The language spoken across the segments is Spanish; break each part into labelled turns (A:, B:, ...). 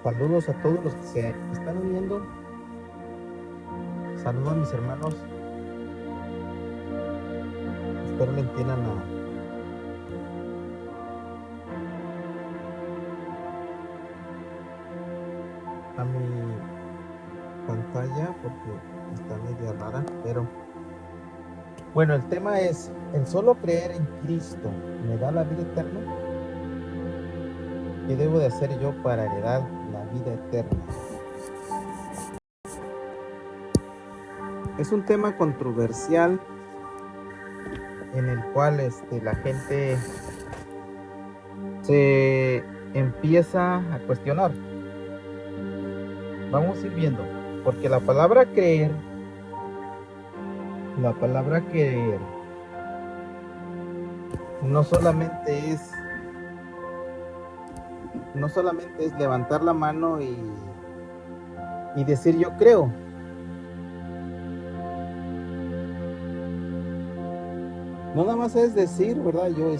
A: Saludos a todos los que se están uniendo. Saludos a mis hermanos. Espero le entiendan a mi pantalla porque está media rara. Pero bueno, el tema es: ¿el solo creer en Cristo me da la vida eterna? ¿Qué debo de hacer yo para heredar la vida eterna? Es un tema controversial en el cual la gente se empieza a cuestionar. Vamos a ir viendo, porque la palabra creer no solamente es levantar la mano y decir yo creo. No nada más es decir, ¿verdad? Yo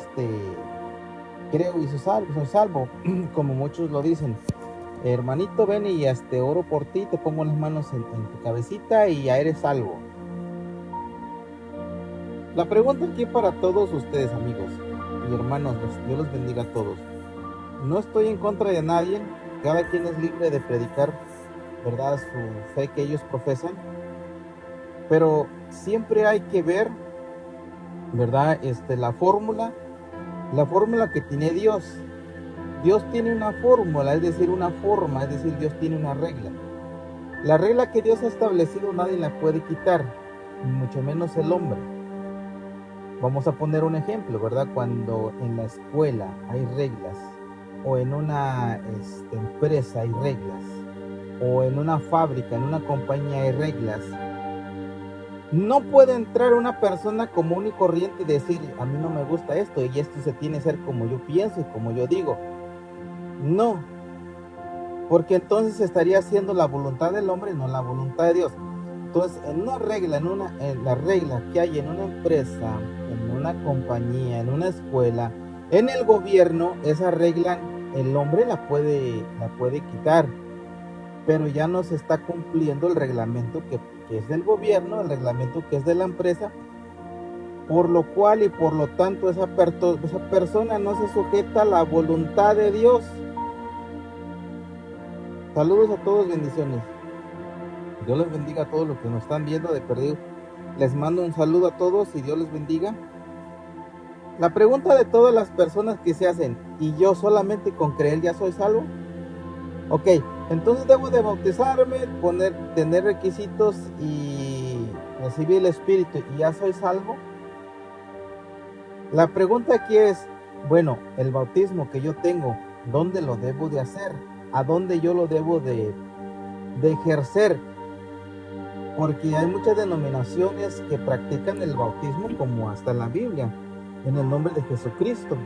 A: creo y soy salvo, como muchos lo dicen. Hermanito, ven y oro por ti, te pongo las manos en tu cabecita y ya eres salvo. La pregunta aquí para todos ustedes, amigos y hermanos, Dios los bendiga a todos. No estoy en contra de nadie, cada quien es libre de predicar, ¿verdad?, su fe que ellos profesan, pero siempre hay que ver, ¿verdad?, la fórmula que tiene Dios. Dios tiene una fórmula, es decir, una forma, es decir, Dios tiene una regla. La regla que Dios ha establecido nadie la puede quitar, mucho menos el hombre. Vamos a poner un ejemplo, ¿verdad? Cuando en la escuela hay reglas, o en una empresa hay reglas, o en una fábrica, en una compañía hay reglas, no puede entrar una persona común y corriente y decir, a mí no me gusta esto, y esto se tiene que ser como yo pienso y como yo digo. No, porque entonces estaría haciendo la voluntad del hombre y no la voluntad de Dios. Entonces, en una regla, en la regla que hay en una empresa, en una compañía, en una escuela, en el gobierno, esa regla el hombre la puede quitar, pero ya no se está cumpliendo el reglamento que es del gobierno, el reglamento que es de la empresa, por lo cual y por lo tanto esa persona no se sujeta a la voluntad de Dios. Saludos a todos, bendiciones. Dios les bendiga a todos los que nos están viendo de perdido. Les mando un saludo a todos y Dios les bendiga. La pregunta de todas las personas que se hacen: ¿y yo solamente con creer ya soy salvo? Ok, entonces debo de bautizarme, tener requisitos y recibir el Espíritu y ya soy salvo. La pregunta aquí es, bueno, el bautismo que yo tengo, ¿dónde lo debo de hacer? ¿A dónde yo lo debo de ejercer? Porque hay muchas denominaciones que practican el bautismo, como hasta en la Biblia, en el nombre de Jesucristo.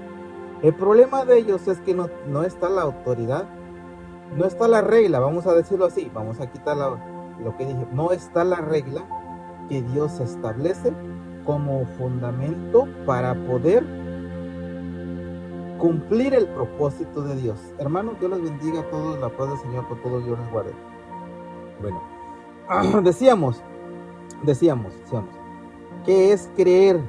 A: El problema de ellos es que no está la autoridad, no está la regla, vamos a decirlo así, vamos a quitar lo que dije, no está la regla que Dios establece como fundamento para poder cumplir el propósito de Dios. Hermanos, Dios les bendiga a todos, la paz del Señor con todos, Dios les guarde. Bueno, decíamos, ¿qué es creer?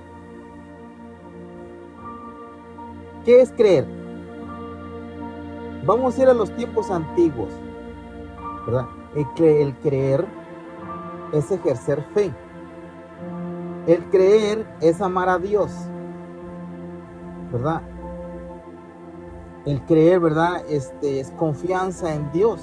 A: ¿Qué es creer? Vamos a ir a los tiempos antiguos, ¿verdad? El creer es ejercer fe. El creer es amar a Dios, ¿verdad? El creer, ¿verdad? Es confianza en Dios.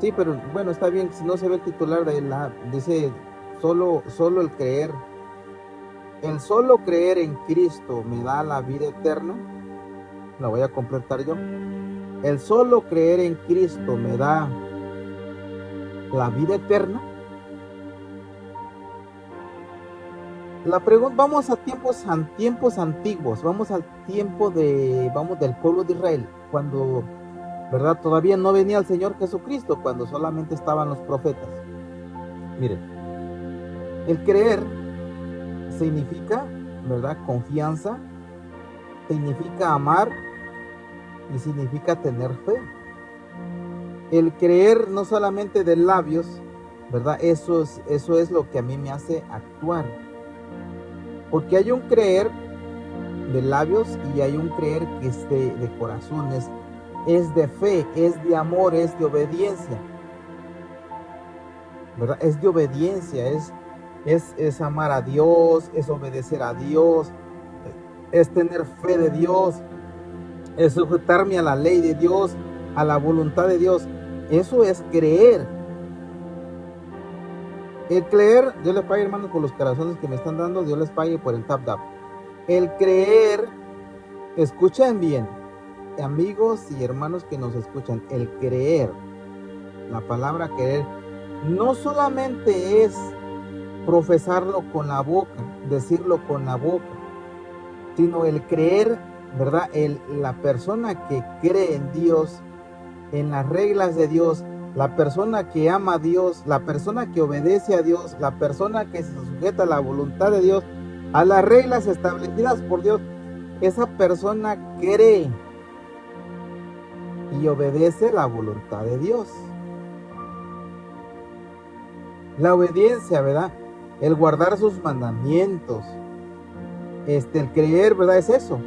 A: Sí, pero bueno, está bien, si no se ve el titular dice solo el creer. El solo creer en Cristo me da la vida eterna. La voy a completar yo. El solo creer en Cristo me da la vida eterna. La pregunta, vamos a tiempos antiguos, vamos al tiempo del pueblo de Israel, cuando, ¿verdad?, todavía no venía el Señor Jesucristo, cuando solamente estaban los profetas. Miren, el creer significa, ¿verdad?, confianza, significa amar y significa tener fe. El creer no solamente de labios, ¿verdad? Eso es lo que a mí me hace actuar. Porque hay un creer de labios y hay un creer que es de corazón, es de fe, es de amor, es de obediencia, ¿verdad? Es de obediencia, es amar a Dios, es obedecer a Dios, es tener fe de Dios, es sujetarme a la ley de Dios, a la voluntad de Dios. Eso es creer. El creer, Dios les pague, hermanos, por los corazones que me están dando, Dios les pague por el tap. El creer, escuchen bien, amigos y hermanos que nos escuchan, el creer, la palabra creer, no solamente es profesarlo con la boca, decirlo con la boca, sino el creer, ¿verdad? La persona que cree en Dios, en las reglas de Dios, la persona que ama a Dios, la persona que obedece a Dios, la persona que se sujeta a la voluntad de Dios, a las reglas establecidas por Dios, esa persona cree y obedece la voluntad de Dios. La obediencia, ¿verdad? El guardar sus mandamientos. El creer, ¿verdad? Es eso.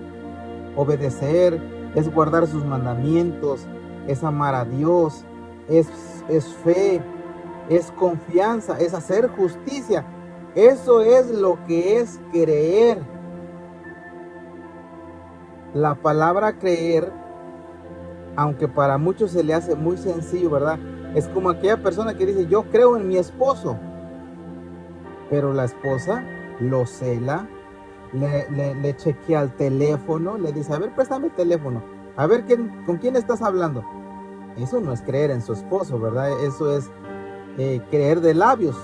A: Obedecer, es guardar sus mandamientos, es amar a Dios, es fe, es confianza, es hacer justicia. Eso es lo que es creer. La palabra creer, aunque para muchos se le hace muy sencillo, ¿verdad? Es como aquella persona que dice, yo creo en mi esposo, pero la esposa lo cela, le chequea el teléfono, le dice, a ver, préstame el teléfono, a ver con quién estás hablando. Eso no es creer en su esposo, ¿verdad? Eso es creer de labios,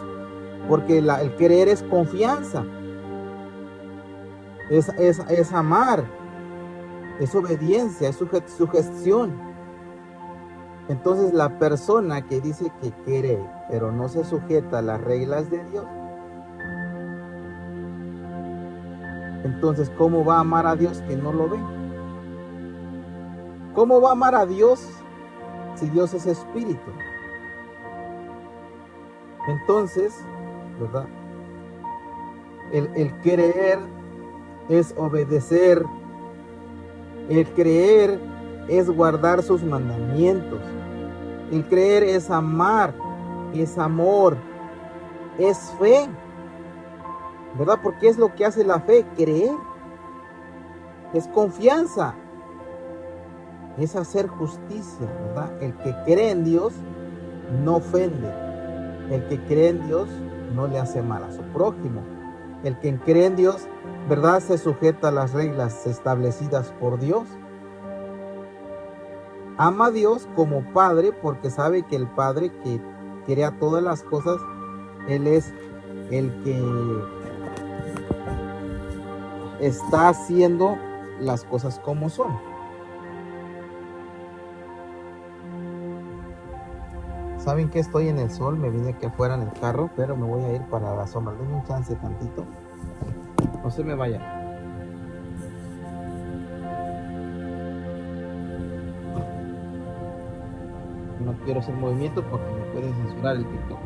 A: porque el creer es confianza, es amar, es obediencia, es sugestión. Entonces la persona que dice que cree, pero no se sujeta a las reglas de Dios, entonces ¿cómo va a amar a Dios que no lo ve? ¿Cómo va a amar a Dios si Dios es espíritu? Entonces, ¿verdad? El creer es obedecer. El creer es guardar sus mandamientos. El creer es amar, es amor, es fe, ¿verdad? Porque es lo que hace la fe, creer. Es confianza, es hacer justicia, ¿verdad? El que cree en Dios no ofende. El que cree en Dios no le hace mal a su prójimo. El que cree en Dios, ¿verdad? Se sujeta a las reglas establecidas por Dios. Ama a Dios como Padre porque sabe que el Padre que crea todas las cosas, Él es el que está haciendo las cosas como son. Saben que estoy en el sol, me vine aquí afuera en el carro, pero me voy a ir para la sombra. Denme un chance tantito, no se me vaya. No quiero hacer movimiento porque me puede censurar el TikTok.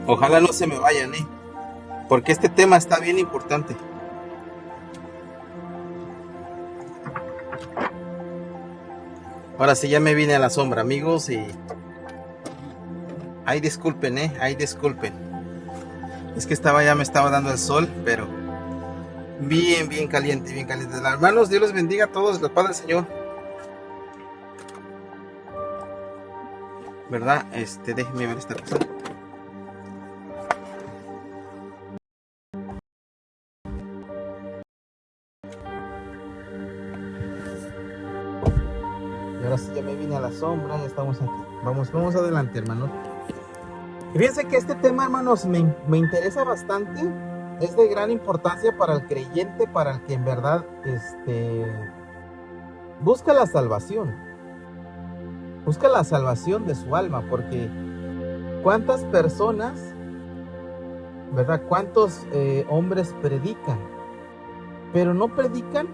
A: Ojalá no se me vayan, porque este tema está bien importante. Ahora sí ya me vine a la sombra, amigos, y ay, disculpen, ay, disculpen. Es que ya me estaba dando el sol, pero bien caliente, bien caliente. Hermanos, Dios les bendiga a todos, la paz del Señor. ¿Verdad? Déjenme ver esta cosa. Y ahora sí ya me vine a la sombra, ya estamos aquí. Vamos adelante, hermanos. Y fíjense que este tema, hermanos, me interesa bastante. Es de gran importancia para el creyente, para el que en verdad busca la salvación. Busca la salvación de su alma, porque cuántas personas, ¿verdad? Cuántos hombres predican, pero no predican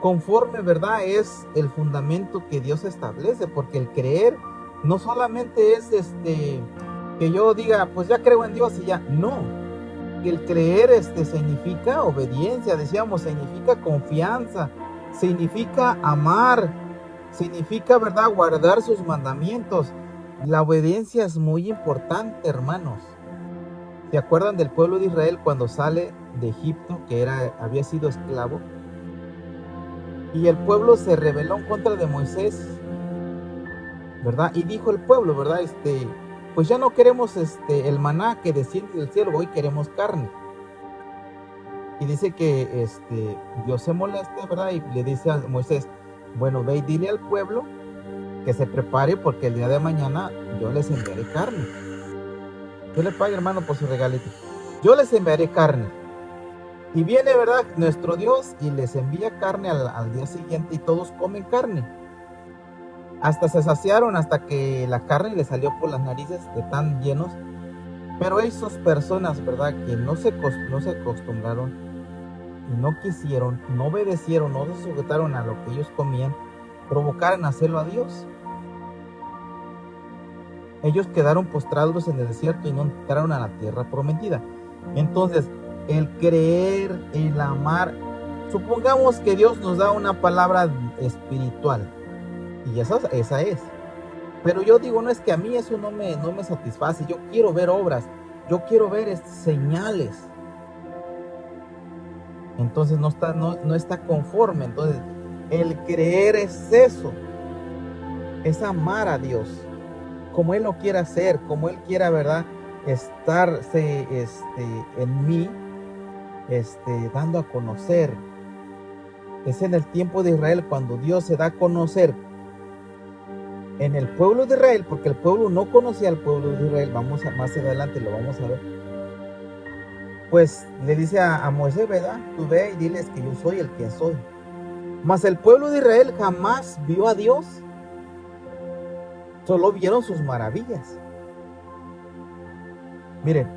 A: conforme, ¿verdad? Es el fundamento que Dios establece, porque el creer no solamente es que yo diga, pues ya creo en Dios y ya. No, el creer significa obediencia, decíamos, significa confianza, significa amar, significa, ¿verdad?, guardar sus mandamientos. La obediencia es muy importante, hermanos. ¿Se acuerdan del pueblo de Israel cuando sale de Egipto, que había sido esclavo? Y el pueblo se rebeló en contra de Moisés, ¿verdad? Y dijo el pueblo, ¿verdad? Pues ya no queremos el maná que desciende del cielo, hoy queremos carne. Y dice que Dios se molesta, ¿verdad? Y le dice a Moisés, bueno, ve y dile al pueblo que se prepare porque el día de mañana yo les enviaré carne. Yo le pague, hermano, por su regalito. Yo les enviaré carne. Y viene, ¿verdad?, nuestro Dios y les envía carne al día siguiente y todos comen carne. Hasta se saciaron, hasta que la carne les salió por las narices de tan llenos. Pero esas personas, ¿verdad?, que no se acostumbraron y no quisieron, no obedecieron, no se sujetaron a lo que ellos comían, provocaron hacerlo a Dios. Ellos quedaron postrados en el desierto y no entraron a la tierra prometida. Entonces, el creer, el amar, supongamos que Dios nos da una palabra espiritual, y esa es. Pero yo digo, no, es que a mí eso no me satisface. Yo quiero ver obras, yo quiero ver señales. Entonces no está conforme. Entonces el creer es eso, es amar a Dios como Él lo quiera hacer, como Él quiera, ¿verdad?, estarse en mí, dando a conocer. Es en el tiempo de Israel cuando Dios se da a conocer en el pueblo de Israel, porque el pueblo no conocía al pueblo de Israel. Más adelante lo vamos a ver. Pues le dice a Moisés, ¿verdad?, tú ve y diles que yo soy el que soy. Mas el pueblo de Israel jamás vio a Dios, solo vieron sus maravillas. Miren,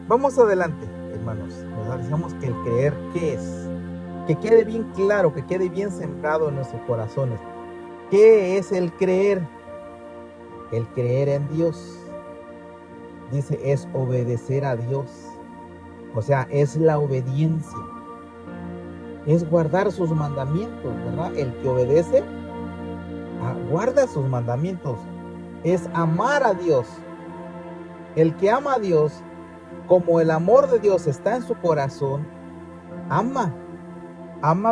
A: vamos adelante, hermanos, ¿verdad? Decíamos que el creer, ¿qué es? Que quede bien claro, que quede bien sembrado en nuestros corazones. ¿Qué es el creer? El creer en Dios, dice, es obedecer a Dios. O sea, es la obediencia, es guardar sus mandamientos, ¿verdad? El que obedece, guarda sus mandamientos. Es amar a Dios. El que ama a Dios, como el amor de Dios está en su corazón, ama,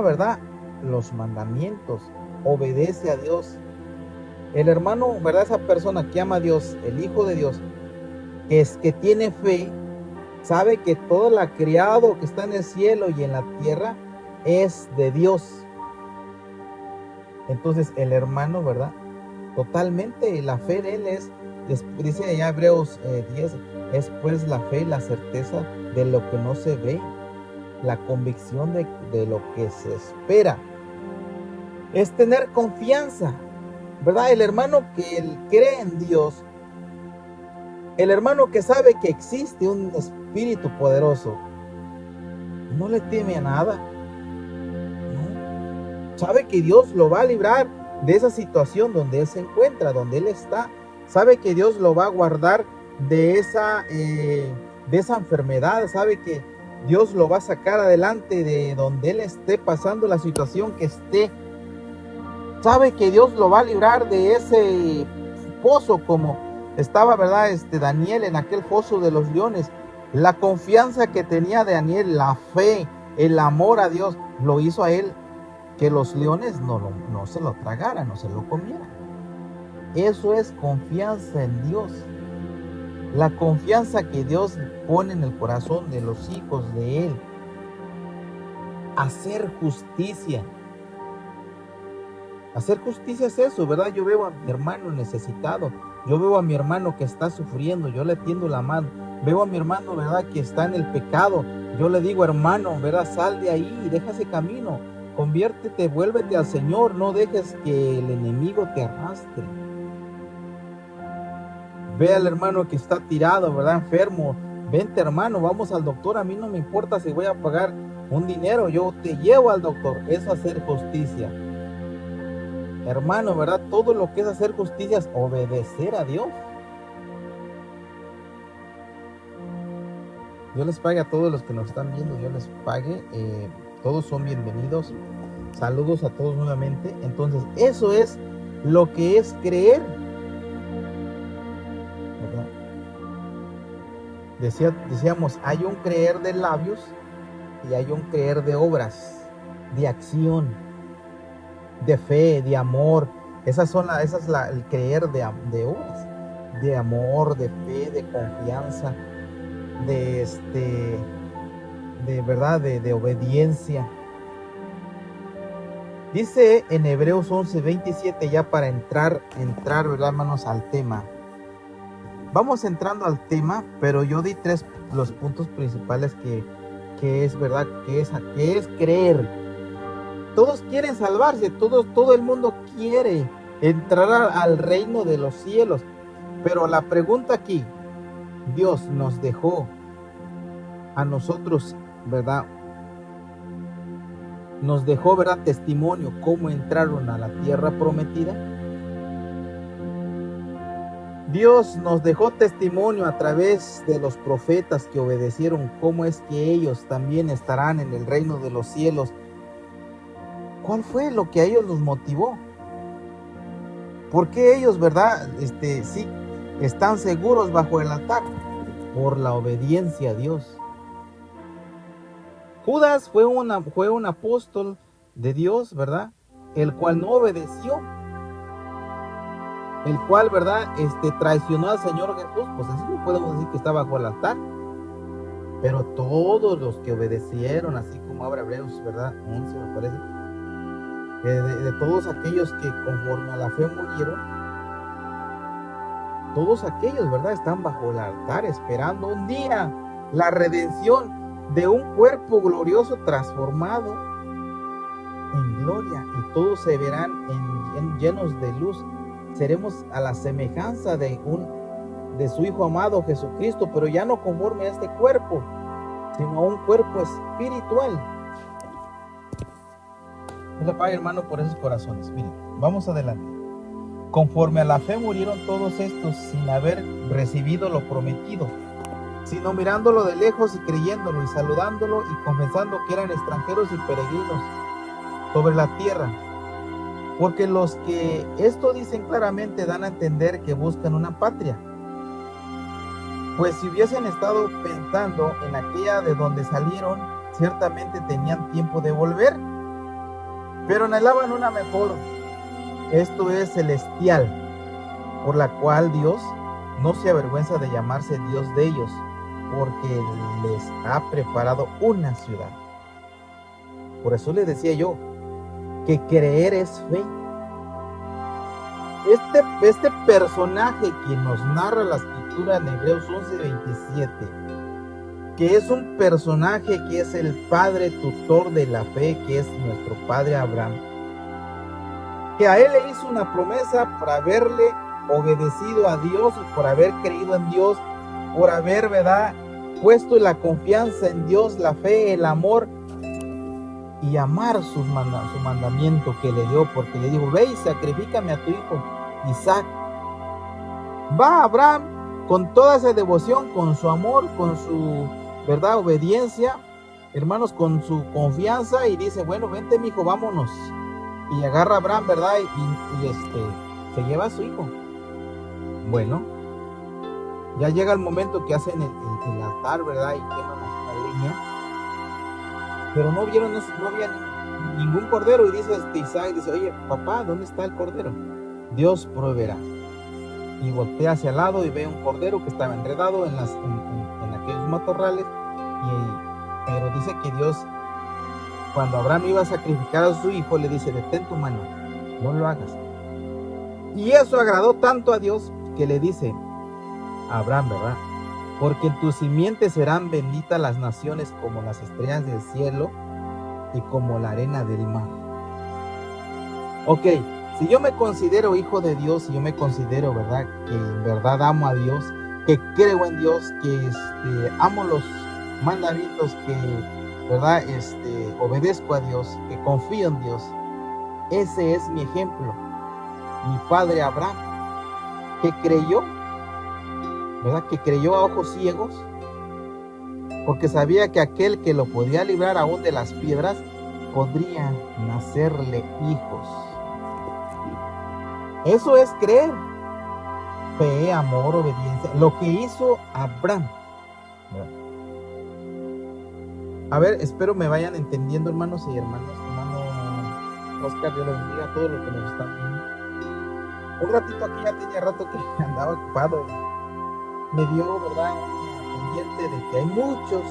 A: ¿verdad?, los mandamientos, obedece a Dios. El hermano, ¿verdad?, esa persona que ama a Dios, el Hijo de Dios, que tiene fe, sabe que todo lo criado que está en el cielo y en la tierra es de Dios. Entonces el hermano, ¿verdad?, totalmente la fe de él dice allá Hebreos 10, es pues la fe y la certeza de lo que no se ve, la convicción de lo que se espera. Es tener confianza, ¿verdad? El hermano que cree en Dios, el hermano que sabe que existe un espíritu poderoso, no le teme a nada, ¿no? Sabe que Dios lo va a librar de esa situación donde él se encuentra, donde él está. Sabe que Dios lo va a guardar de esa enfermedad. Sabe que Dios lo va a sacar adelante de donde él esté pasando la situación que esté. Sabe que Dios lo va a librar de ese pozo, como estaba, ¿verdad?, Daniel en aquel foso de los leones. La confianza que tenía Daniel, la fe, el amor a Dios, lo hizo a él que los leones no se lo tragaran, no se lo comieran. Eso es confianza en Dios. La confianza que Dios pone en el corazón de los hijos de Él. Hacer justicia. Hacer justicia es eso, ¿verdad? Yo veo a mi hermano necesitado. Yo veo a mi hermano que está sufriendo. Yo le tiendo la mano. Veo a mi hermano, ¿verdad?, que está en el pecado. Yo le digo, hermano, ¿verdad?, sal de ahí y deja ese camino. Conviértete, vuélvete al Señor, no dejes que el enemigo te arrastre. Ve al hermano que está tirado, ¿verdad? Enfermo. Vente, hermano, vamos al doctor. A mí no me importa si voy a pagar un dinero, yo te llevo al doctor. Es hacer justicia. Hermano, ¿verdad? Todo lo que es hacer justicia es obedecer a Dios. Dios les pague a todos los que nos están viendo, Dios les pague. Todos son bienvenidos. Saludos a todos nuevamente. Entonces, eso es lo que es creer, ¿verdad? Decíamos, hay un creer de labios y hay un creer de obras, de acción, de fe, de amor. Esa es el creer de obras, de amor, de fe, de confianza, de verdad, de obediencia. Dice en Hebreos 11:27, ya para entrar, ¿verdad, hermanos, al tema? Vamos entrando al tema, pero yo di los puntos principales que es verdad, que es creer. Todos quieren salvarse, todo el mundo quiere entrar al reino de los cielos. Pero la pregunta aquí, Dios nos dejó a nosotros, ¿verdad? Nos dejó, ¿verdad?, testimonio cómo entraron a la tierra prometida. Dios nos dejó testimonio a través de los profetas que obedecieron cómo es que ellos también estarán en el reino de los cielos. ¿Cuál fue lo que a ellos los motivó? ¿Por qué ellos, verdad, sí están seguros bajo el altar? Por la obediencia a Dios. Judas fue un apóstol de Dios, ¿verdad? El cual no obedeció. El cual, ¿verdad? Traicionó al Señor Jesús. Pues así no podemos decir que está bajo el altar. Pero todos los que obedecieron, así como habla Hebreos, ¿verdad? 11 me parece. De todos aquellos que conforme a la fe murieron, todos aquellos, ¿verdad?, están bajo el altar esperando un día la redención de un cuerpo glorioso transformado en gloria, y todos se verán llenos de luz. Seremos a la semejanza de su Hijo amado Jesucristo, pero ya no conforme a este cuerpo, sino a un cuerpo espiritual. Dios le pague, hermano, por esos corazones. Miren, vamos adelante. Conforme a la fe murieron todos estos sin haber recibido lo prometido, sino mirándolo de lejos y creyéndolo y saludándolo y confesando que eran extranjeros y peregrinos sobre la tierra. Porque los que esto dicen claramente dan a entender que buscan una patria. Pues si hubiesen estado pensando en aquella de donde salieron, ciertamente tenían tiempo de volver, pero anhelaban una mejor, esto es celestial, por la cual Dios no se avergüenza de llamarse Dios de ellos, porque les ha preparado una ciudad. Por eso les decía yo que creer es fe. Este personaje que nos narra la escritura en Hebreos 11:27, que es un personaje que es el padre tutor de la fe, que es nuestro padre Abraham, que a él le hizo una promesa por haberle obedecido a Dios y por haber creído en Dios, por haber, ¿verdad?, puesto la confianza en Dios, la fe, el amor y amar su mandamiento que le dio, porque le dijo: ve y sacrifícame a tu hijo Isaac. Va Abraham con toda esa devoción, con su amor, con su, ¿verdad?, obediencia, hermanos, con su confianza, y dice: bueno, vente, mi hijo, vámonos. Y agarra a Abraham, ¿verdad?, y se lleva a su hijo. Bueno, ya llega el momento que hacen el altar, ¿verdad?, y queman la leña, pero no había ningún cordero, y dice Isaac, dice: oye, papá, ¿dónde está el cordero? Dios proveerá. Y voltea hacia el lado y ve un cordero que estaba enredado en aquellos matorrales, pero dice que Dios, cuando Abraham iba a sacrificar a su hijo, le dice: detén tu mano, no lo hagas. Y eso agradó tanto a Dios que le dice a Abraham, ¿verdad?, porque en tu simiente serán benditas las naciones como las estrellas del cielo y como la arena del mar. Ok, si yo me considero hijo de Dios, si yo me considero, ¿verdad?, que en verdad amo a Dios, que creo en Dios, que amo los mandamientos, que, ¿verdad?, obedezco a Dios, que confío en Dios. Ese es mi ejemplo. Mi padre Abraham, que creyó, ¿verdad?, que creyó a ojos ciegos, porque sabía que aquel que lo podía librar aún de las piedras, podría nacerle hijos. Eso es creer. Fe, amor, obediencia. Lo que hizo Abraham. A ver, espero me vayan entendiendo, hermanos y hermanas. Hermano Oscar, Dios les bendiga a todos los que nos están viendo. Un ratito aquí, ya tenía rato que andaba ocupado. Me dio, ¿verdad?, pendiente de que hay muchos,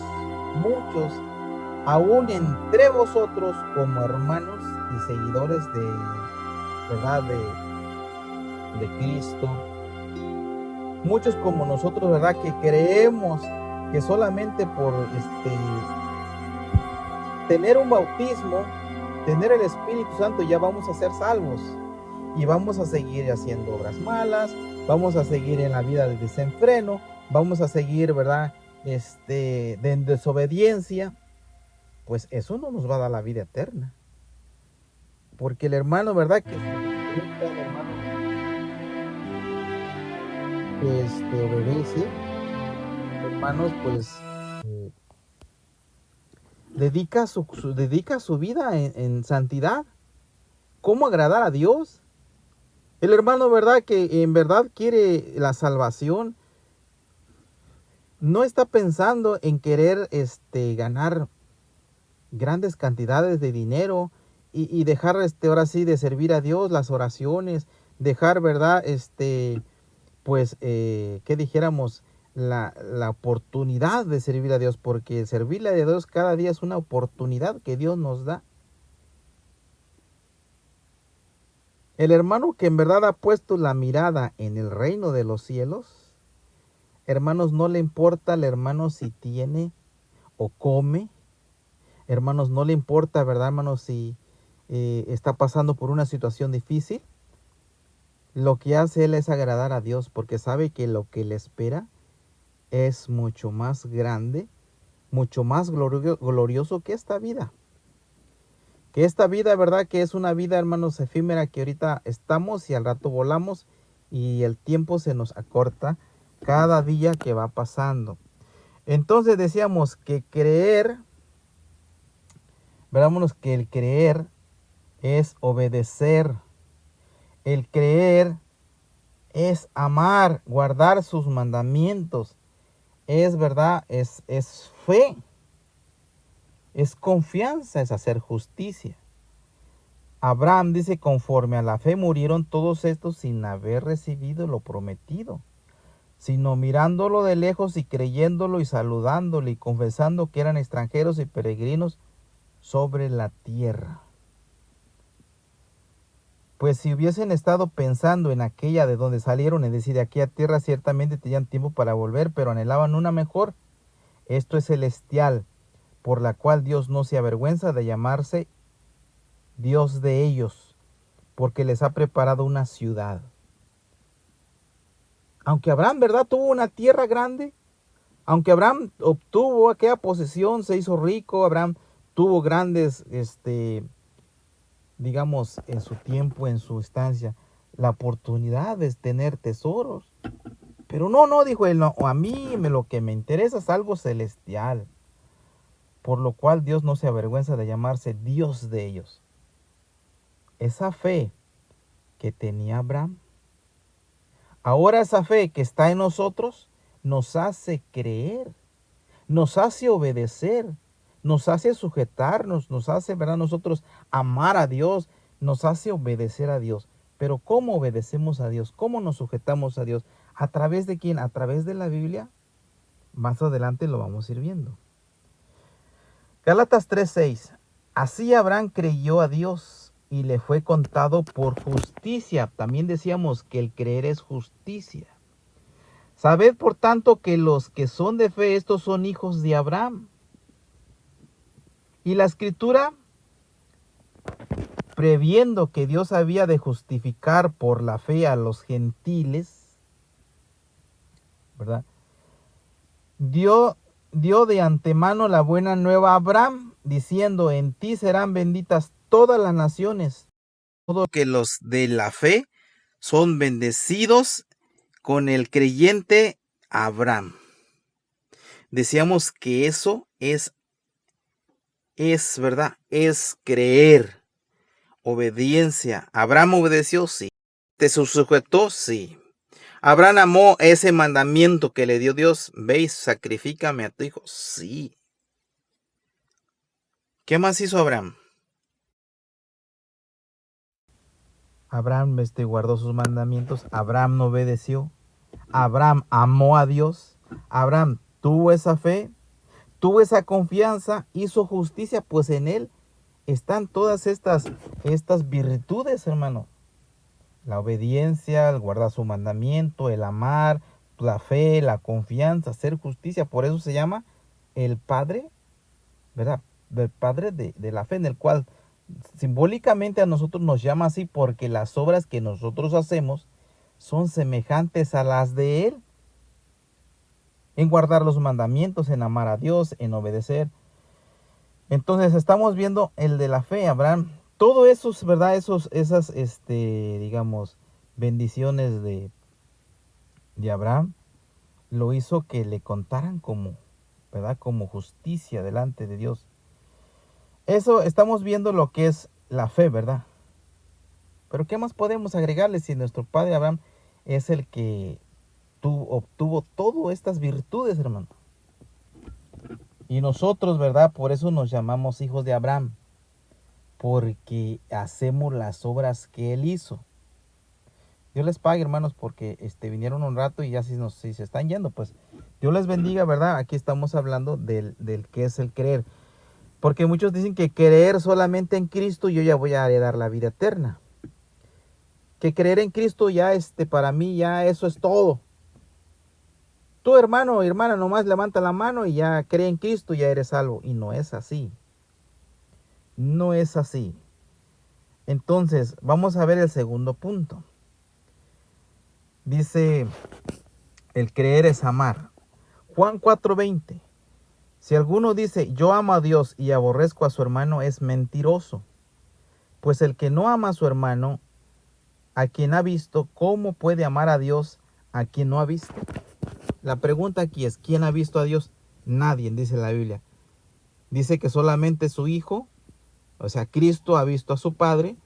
A: aún entre vosotros, como hermanos y seguidores de, ¿verdad?, de Cristo. Muchos como nosotros, ¿verdad?, que creemos que solamente por tener un bautismo, tener el Espíritu Santo, ya vamos a ser salvos. Y vamos a seguir haciendo obras malas, vamos a seguir en la vida de desenfreno, vamos a seguir, ¿verdad?, de desobediencia. Pues eso no nos va a dar la vida eterna. Porque el hermano, ¿verdad?, que el hermano obedece, hermanos, pues dedica su vida en santidad. ¿Cómo agradar a Dios? El hermano, ¿verdad?, que en verdad quiere la salvación, no está pensando en querer ganar grandes cantidades de dinero y dejar ahora sí de servir a Dios, las oraciones, dejar, ¿verdad?, pues que dijéramos la oportunidad de servir a Dios, porque servirle a Dios cada día es una oportunidad que Dios nos da. El hermano que en verdad ha puesto la mirada en el reino de los cielos, hermanos, no le importa al hermano si tiene o come. Hermanos, no le importa, ¿verdad, hermanos, si está pasando por una situación difícil? Lo que hace él es agradar a Dios, porque sabe que lo que le espera es mucho más grande, mucho más glorioso que esta vida. Que esta vida, ¿verdad?, que es una vida, hermanos, efímera, que ahorita estamos y al rato volamos y el tiempo se nos acorta cada día que va pasando. Entonces decíamos que creer, veámonos que el creer es obedecer. El creer es amar, guardar sus mandamientos. Es verdad, es fe. Es confianza, es hacer justicia. Abraham dice, conforme a la fe murieron todos estos sin haber recibido lo prometido, sino mirándolo de lejos y creyéndolo y saludándole y confesando que eran extranjeros y peregrinos sobre la tierra. Pues si hubiesen estado pensando en aquella de donde salieron, es decir, de aquella tierra, ciertamente tenían tiempo para volver, pero anhelaban una mejor. Esto es celestial, por la cual Dios no se avergüenza de llamarse Dios de ellos, porque les ha preparado una ciudad. Aunque Abraham, ¿verdad?, tuvo una tierra grande, aunque Abraham obtuvo aquella posesión, se hizo rico, Abraham tuvo grandes, digamos, en su tiempo, en su estancia, la oportunidad de tener tesoros. Pero no, dijo él, no, a mí lo que me interesa es algo celestial, por lo cual Dios no se avergüenza de llamarse Dios de ellos. Esa fe que tenía Abraham, ahora esa fe que está en nosotros, nos hace creer, nos hace obedecer, nos hace sujetarnos, nos hace, ¿verdad?, nosotros amar a Dios, nos hace obedecer a Dios. Pero ¿cómo obedecemos a Dios? ¿Cómo nos sujetamos a Dios? ¿A través de quién? ¿A través de la Biblia? Más adelante lo vamos a ir viendo. Gálatas 3:6. Así Abraham creyó a Dios y le fue contado por justicia. También decíamos que el creer es justicia. Sabed por tanto que los que son de fe, estos son hijos de Abraham. Y la escritura previendo que Dios había de justificar por la fe a los gentiles, ¿verdad? Dio de antemano la buena nueva a Abraham, diciendo, en ti serán benditas todas las naciones. Todo que los de la fe son bendecidos con el creyente Abraham. Decíamos que eso es verdad, es creer, obediencia. ¿Abraham obedeció? Sí. ¿Te sujetó? Sí. ¿Abraham amó ese mandamiento que le dio Dios? Ve y sacrifícame a tu hijo. Sí. ¿Qué más hizo Abraham? Abraham guardó sus mandamientos. Abraham no obedeció. Abraham amó a Dios. Abraham tuvo esa fe, tuvo esa confianza, hizo justicia, pues en él están todas estas virtudes, hermano. La obediencia, el guardar su mandamiento, el amar, la fe, la confianza, hacer justicia. Por eso se llama el Padre, ¿verdad? El Padre de la fe, en el cual simbólicamente a nosotros nos llama así porque las obras que nosotros hacemos son semejantes a las de Él. En guardar los mandamientos, en amar a Dios, en obedecer. Entonces estamos viendo el de la fe, Abraham. Todo eso, ¿verdad? Esas, digamos, bendiciones de Abraham, lo hizo que le contaran como, ¿verdad? Como justicia delante de Dios. Eso estamos viendo lo que es la fe, ¿verdad? Pero ¿qué más podemos agregarle si nuestro padre Abraham es el que obtuvo todas estas virtudes, hermano? Y nosotros, ¿verdad? Por eso nos llamamos hijos de Abraham, porque hacemos las obras que él hizo. Dios les pague, hermanos, porque vinieron un rato y ya si se están yendo, pues Dios les bendiga, ¿verdad? Aquí estamos hablando del que es el creer. Porque muchos dicen que creer solamente en Cristo, yo ya voy a heredar la vida eterna. Que creer en Cristo ya, para mí ya eso es todo. Tú, hermano o hermana, nomás levanta la mano y ya cree en Cristo, ya eres salvo. Y no es así. No es así. Entonces, vamos a ver el segundo punto. Dice, el creer es amar. Juan 4:20. Si alguno dice, yo amo a Dios y aborrezco a su hermano, es mentiroso. Pues el que no ama a su hermano, a quien ha visto, ¿cómo puede amar a Dios a quien no ha visto? La pregunta aquí es, ¿quién ha visto a Dios? Nadie, dice la Biblia. Dice que solamente su Hijo, o sea, Cristo ha visto a su Padre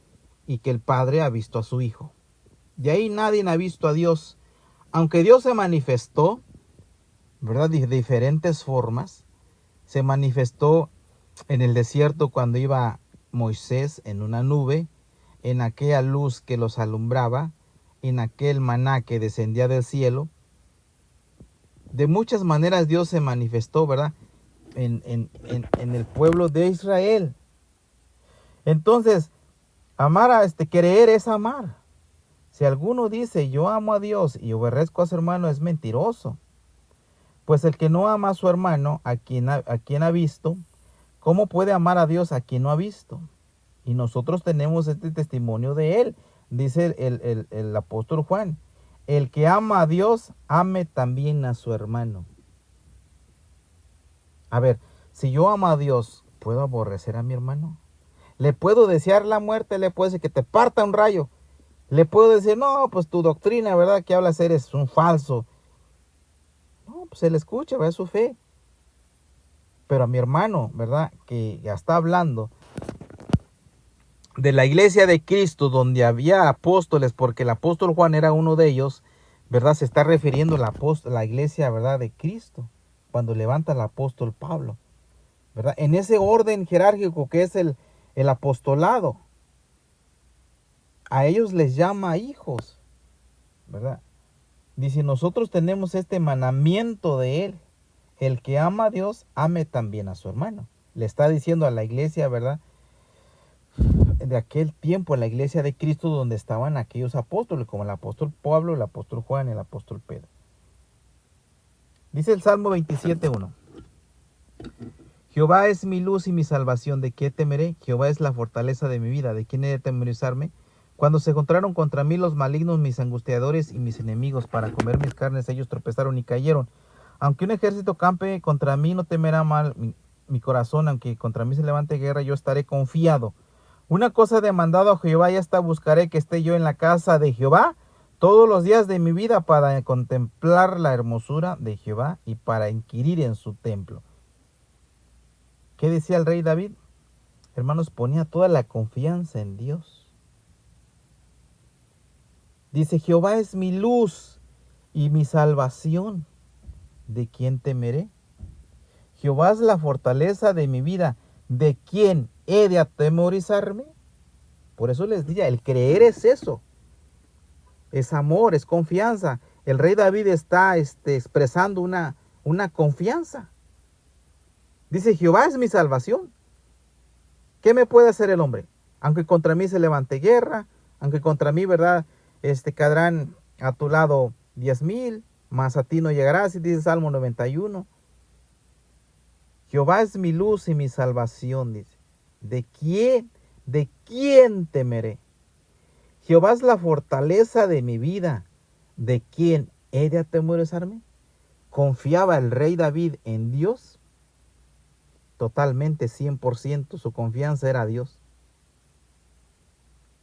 A: y que el Padre ha visto a su Hijo. De ahí nadie ha visto a Dios. Aunque Dios se manifestó, ¿verdad? De diferentes formas. Se manifestó en el desierto cuando iba Moisés en una nube, en aquella luz que los alumbraba, en aquel maná que descendía del cielo. De muchas maneras Dios se manifestó, ¿verdad? En el pueblo de Israel. Entonces, creer es amar. Si alguno dice, yo amo a Dios y aborrezco a su hermano, es mentiroso. Pues el que no ama a su hermano, a quien ha visto, ¿cómo puede amar a Dios a quien no ha visto? Y nosotros tenemos este testimonio de él. Dice el apóstol Juan, el que ama a Dios, ame también a su hermano. A ver, si yo amo a Dios, ¿puedo aborrecer a mi hermano? ¿Le puedo desear la muerte? ¿Le puedo decir que te parta un rayo? ¿Le puedo decir, no, pues tu doctrina, ¿verdad? Que hablas eres un falso? No, pues él escucha, ¿verdad? Es su fe. Pero a mi hermano, ¿verdad? Que ya está hablando de la iglesia de Cristo, donde había apóstoles, porque el apóstol Juan era uno de ellos, ¿verdad? Se está refiriendo a la iglesia, ¿verdad? De Cristo, cuando levanta el apóstol Pablo, ¿verdad? En ese orden jerárquico que es el apostolado, a ellos les llama hijos, ¿verdad? Dice, nosotros tenemos este mandamiento de él, el que ama a Dios, ame también a su hermano. Le está diciendo a la iglesia, ¿verdad? De aquel tiempo, en la iglesia de Cristo, donde estaban aquellos apóstoles, como el apóstol Pablo, el apóstol Juan y el apóstol Pedro. Dice el Salmo 27:1. Jehová es mi luz y mi salvación, ¿de qué temeré? Jehová es la fortaleza de mi vida, ¿de quién he de temerizarme? Cuando se encontraron contra mí los malignos, mis angustiadores y mis enemigos, para comer mis carnes, ellos tropezaron y cayeron. Aunque un ejército campe contra mí, no temerá mal mi corazón, aunque contra mí se levante guerra, yo estaré confiado. Una cosa he demandado a Jehová, y esta buscaré, que esté yo en la casa de Jehová todos los días de mi vida, para contemplar la hermosura de Jehová y para inquirir en su templo. ¿Qué decía el rey David? Hermanos, ponía toda la confianza en Dios. Dice, Jehová es mi luz y mi salvación, ¿de quién temeré? Jehová es la fortaleza de mi vida, ¿de quién he de atemorizarme? Por eso les decía, el creer es eso, es amor, es confianza. El rey David está expresando una confianza. Dice, Jehová es mi salvación. ¿Qué me puede hacer el hombre? Aunque contra mí se levante guerra, aunque contra mí, ¿verdad? Caerán a tu lado 10,000, mas a ti no llegarás, dice Salmo 91. Jehová es mi luz y mi salvación, dice. ¿De quién temeré? Jehová es la fortaleza de mi vida. ¿De quién he de atemorizarme? ¿Confiaba el rey David en Dios? Totalmente, 100%, su confianza era Dios.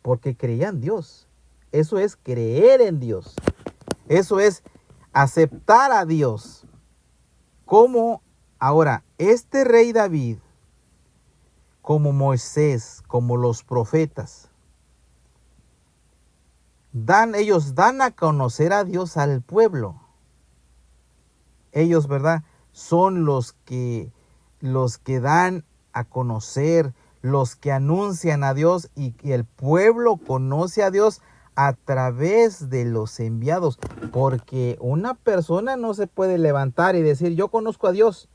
A: Porque creía en Dios. Eso es creer en Dios. Eso es aceptar a Dios. Como ahora, este rey David, como Moisés, como los profetas, ellos dan a conocer a Dios al pueblo. Ellos, ¿verdad?, son los que dan a conocer, los que anuncian a Dios, y el pueblo conoce a Dios a través de los enviados, porque una persona no se puede levantar y decir, yo conozco a Dios.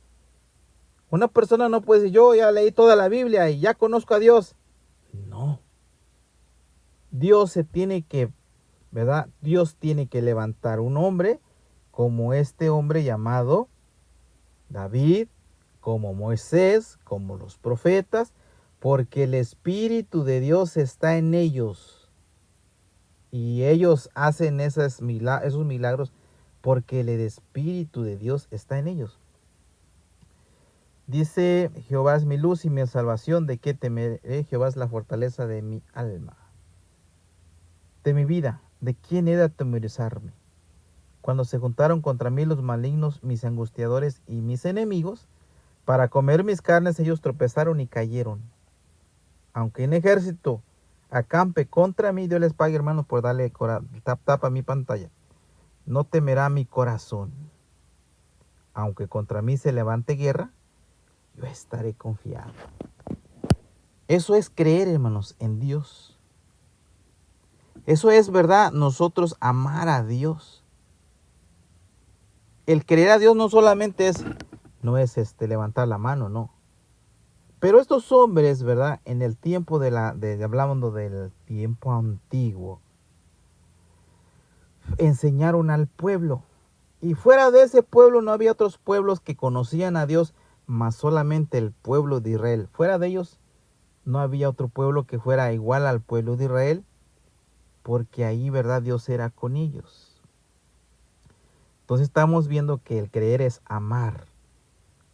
A: Una persona no puede decir, yo ya leí toda la Biblia y ya conozco a Dios. No. Dios tiene que levantar un hombre como este hombre llamado David, como Moisés, como los profetas, porque el Espíritu de Dios está en ellos. Y ellos hacen esos milagros porque el Espíritu de Dios está en ellos. Dice, Jehová es mi luz y mi salvación, ¿de qué temeré? Jehová es la fortaleza de mi alma, de mi vida, ¿de quién he de atemorizarme? Cuando se juntaron contra mí los malignos, mis angustiadores y mis enemigos, para comer mis carnes, ellos tropezaron y cayeron. Aunque en ejército acampe contra mí, Dios les pague, hermanos, por darle tapa a mi pantalla. No temerá mi corazón. Aunque contra mí se levante guerra, yo estaré confiado. Eso es creer, hermanos, en Dios. Eso es, ¿verdad?, nosotros amar a Dios. El creer a Dios no solamente no es levantar la mano, no. Pero estos hombres, ¿verdad?, en el tiempo hablando del tiempo antiguo, enseñaron al pueblo. Y fuera de ese pueblo no había otros pueblos que conocían a Dios, más solamente el pueblo de Israel. Fuera de ellos no había otro pueblo que fuera igual al pueblo de Israel, porque ahí, ¿verdad?, Dios era con ellos. Entonces estamos viendo que el creer es amar.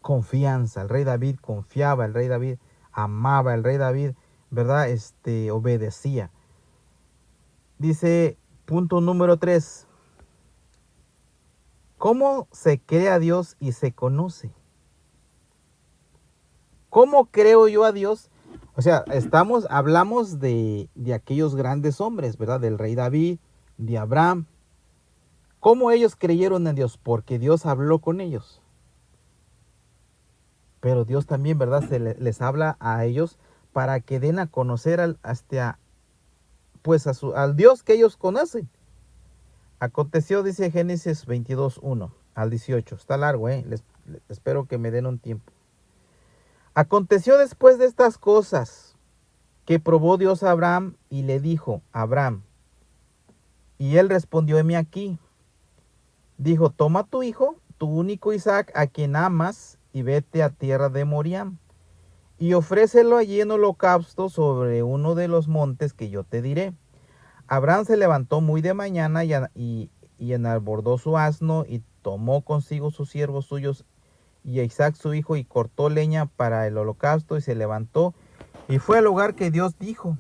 A: Confianza. El rey David confiaba, el rey David amaba, el rey David, ¿verdad?, obedecía. Dice, punto número 3. ¿Cómo se cree a Dios y se conoce? ¿Cómo creo yo a Dios? O sea, hablamos de aquellos grandes hombres, ¿verdad? Del rey David, de Abraham. ¿Cómo ellos creyeron en Dios? Porque Dios habló con ellos. Pero Dios también, ¿verdad?, les habla a ellos para que den a conocer al Dios que ellos conocen. Aconteció, dice Génesis 22:1 al 18. Está largo, espero que me den un tiempo. Aconteció después de estas cosas que probó Dios a Abraham y le dijo, Abraham, y él respondió, heme aquí. Dijo, toma tu hijo, tu único Isaac, a quien amas, y vete a tierra de Moriam, y ofrécelo allí en holocausto sobre uno de los montes que yo te diré. Abraham se levantó muy de mañana y enalbordó su asno, y tomó consigo sus siervos suyos y a Isaac su hijo, y cortó leña para el holocausto, y se levantó y fue al lugar que Dios dijo.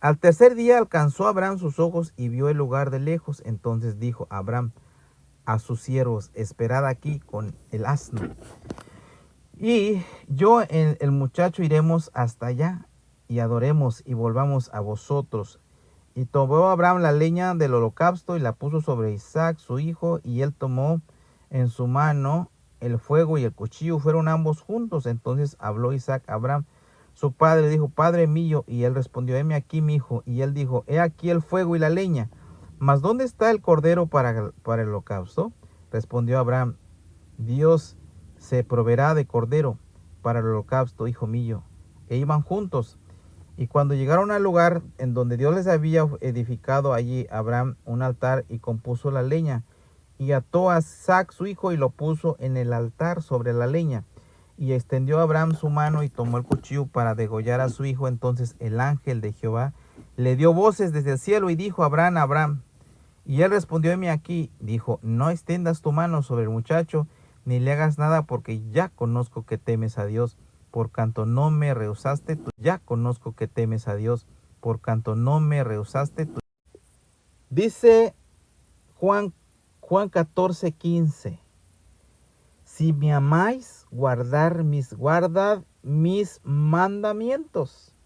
A: Al tercer día alcanzó Abraham sus ojos y vio el lugar de lejos. Entonces dijo Abraham a sus siervos: esperad aquí con el asno, y yo el muchacho iremos hasta allá, y adoremos y volvamos a vosotros. Y tomó Abraham la leña del holocausto y la puso sobre Isaac su hijo, y él tomó en su mano el fuego y el cuchillo, fueron ambos juntos. Entonces habló Isaac a Abraham su padre, dijo: Padre mío. Y él respondió: heme aquí, mi hijo. Y él dijo: he aquí el fuego y la leña, mas ¿dónde está el cordero para el holocausto? Respondió Abraham: Dios se proveerá de cordero para el holocausto, hijo mío. E iban juntos. Y cuando llegaron al lugar en donde Dios les había edificado, allí Abraham un altar, y compuso la leña, y ató a Isaac su hijo y lo puso en el altar sobre la leña. Y extendió Abraham su mano y tomó el cuchillo para degollar a su hijo. Entonces el ángel de Jehová le dio voces desde el cielo y dijo: Abraham, Abraham. Y él respondió: heme aquí. Dijo: no extiendas tu mano sobre el muchacho, ni le hagas nada, porque ya conozco que temes a Dios, por cuanto no me rehusaste tú. Ya conozco que temes a Dios, por cuanto no me rehusaste tú. Dice Juan 14:15. Si me amáis, guardad mis mandamientos.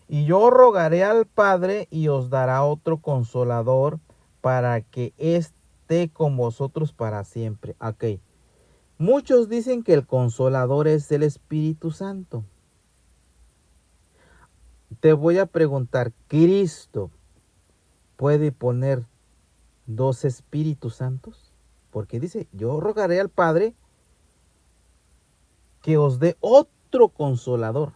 A: Y yo rogaré al Padre, y os dará otro consolador, para que esté con vosotros para siempre. Ok. Muchos dicen que el consolador es el Espíritu Santo. Te voy a preguntar: ¿Cristo puede poner dos Espíritus Santos? Porque dice: yo rogaré al Padre que os dé otro consolador.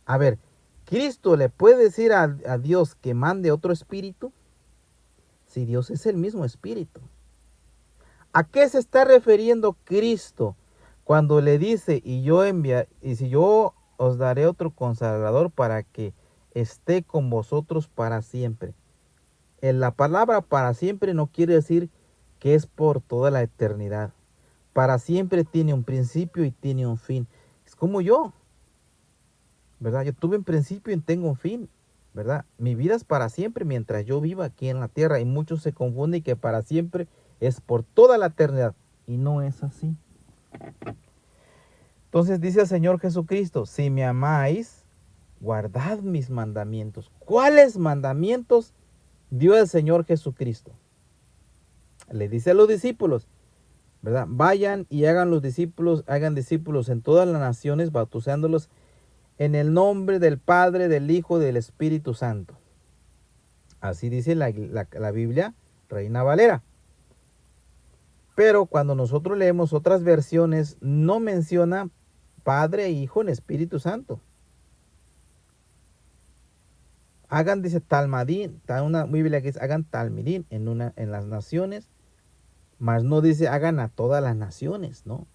A: A ver, ¿Cristo le puede decir a Dios que mande otro espíritu? Si Dios es el mismo espíritu. ¿A qué se está refiriendo Cristo cuando le dice: y si yo os daré otro consolador para que esté con vosotros para siempre? En la palabra para siempre no quiere decir que es por toda la eternidad. Para siempre tiene un principio y tiene un fin. Es como yo, ¿verdad? Yo tuve un principio y tengo un fin, ¿verdad? Mi vida es para siempre mientras yo viva aquí en la tierra, y muchos se confunden que para siempre es por toda la eternidad, y no es así. Entonces dice el Señor Jesucristo: si me amáis, guardad mis mandamientos. ¿Cuáles mandamientos dio el Señor Jesucristo? Le dice a los discípulos, ¿verdad? Vayan y hagan discípulos en todas las naciones, bautizándolos en el nombre del Padre, del Hijo y del Espíritu Santo. Así dice la Biblia Reina Valera. Pero cuando nosotros leemos otras versiones, no menciona Padre, Hijo y Espíritu Santo. Hagan, dice Talmadín, está una Biblia que dice hagan Talmidín en las naciones, mas no dice hagan a todas las naciones, ¿no?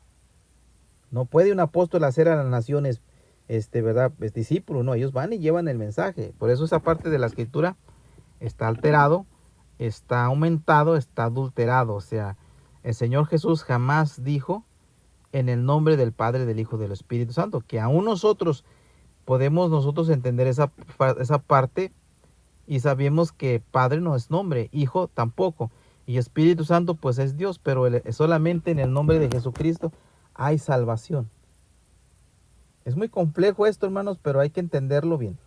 A: No puede un apóstol hacer a las naciones, ¿verdad? Es discípulo, no, ellos van y llevan el mensaje. Por eso esa parte de la escritura está alterado, está aumentado, está adulterado. O sea, el Señor Jesús jamás dijo en el nombre del Padre, del Hijo y del Espíritu Santo, que aún podemos entender esa parte, y sabemos que Padre no es nombre, Hijo tampoco, y Espíritu Santo pues es Dios, pero solamente en el nombre de Jesucristo hay salvación. Es muy complejo esto, hermanos, pero hay que entenderlo bien.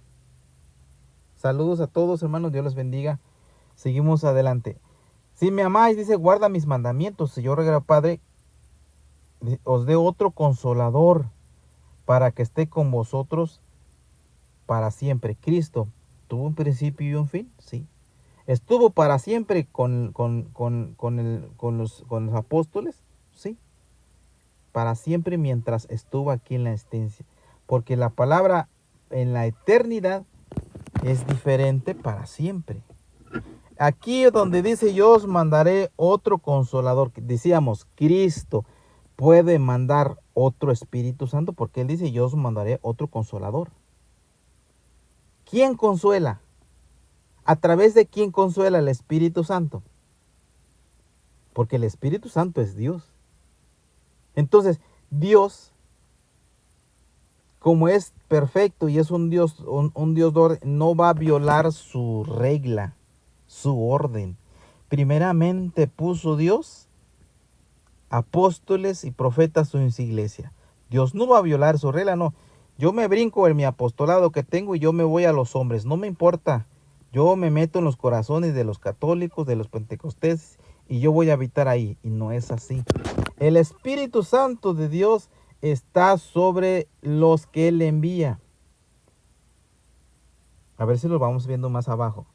A: Saludos a todos, hermanos, Dios los bendiga. Seguimos adelante. Si me amáis, dice, guarda mis mandamientos. Si yo regalo al Padre, os dé otro consolador para que esté con vosotros para siempre. Cristo tuvo un principio y un fin, sí. Estuvo para siempre con los apóstoles, sí. Para siempre mientras estuvo aquí en la existencia. Porque la palabra en la eternidad es diferente para siempre. Aquí donde dice yo os mandaré otro consolador, decíamos Cristo, puede mandar otro Espíritu Santo, porque Él dice, yo os mandaré otro Consolador. ¿Quién consuela? ¿A través de quién consuela el Espíritu Santo? Porque el Espíritu Santo es Dios. Entonces, Dios, como es perfecto y es un Dios de orden, no va a violar su regla, su orden. Primeramente puso Dios apóstoles y profetas en su iglesia. Dios no va a violar su regla, no. Yo me brinco en mi apostolado que tengo y yo me voy a los hombres, no me importa. Yo me meto en los corazones de los católicos, de los pentecostés, y yo voy a habitar ahí. Y no es así. El Espíritu Santo de Dios está sobre los que Él envía. A ver si lo vamos viendo más abajo.